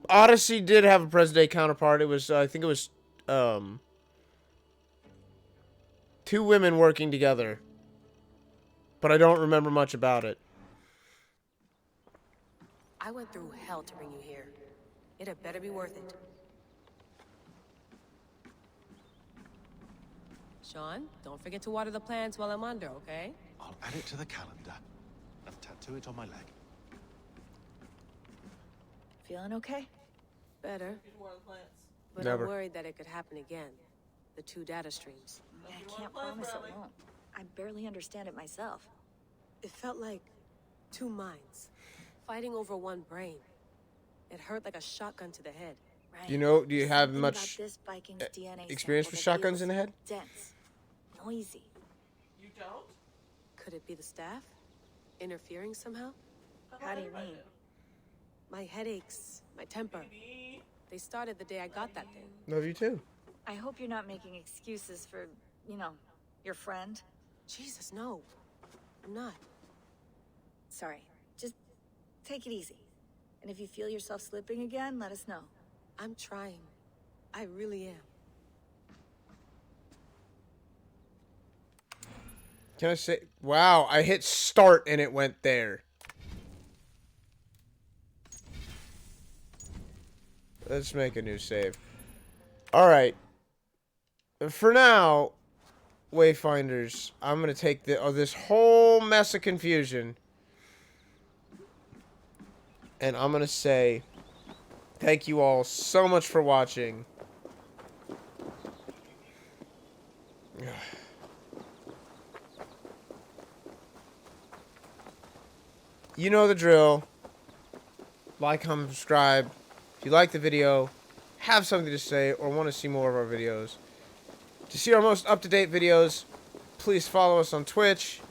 Odyssey did have a present day counterpart. It was, I think it was, two women working together. But I don't remember much about it. I went through hell to bring you here. It had better be worth it. Sean, don't forget to water the plants while I'm under, okay? I'll add it to the calendar and tattoo it on my leg. Feeling okay? Better. But Never. I'm worried that it could happen again. The 2 data streams. Yeah, I can't promise it won't. I barely understand it myself. It felt like 2 minds, fighting over 1 brain. It hurt like a shotgun to the head. Right. Do you have Something much about this Viking's DNA experience sample with that shotguns feels in the head? Dense. Noisy. You don't? Could it be the staff? Interfering somehow? How do you mean? My headaches, my temper. They started the day I got that thing. Love you too. I hope you're not making excuses for, your friend. Jesus, no. I'm not. Sorry. Just take it easy. And if you feel yourself slipping again, let us know. I'm trying. I really am. Can I say... Wow, I hit start and it went there. Let's make a new save. Alright. For now, Wayfinders, I'm going to take this whole mess of confusion. And I'm going to say... Thank you all so much for watching. You know the drill. Like, comment, subscribe. If you like the video, have something to say, or want to see more of our videos. To see our most up-to-date videos, please follow us on Twitch.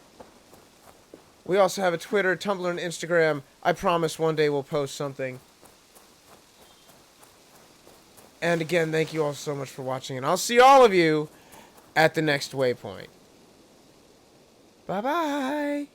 We also have a Twitter, Tumblr, and Instagram. I promise one day we'll post something. And again, thank you all so much for watching, and I'll see all of you at the next waypoint. Bye-bye.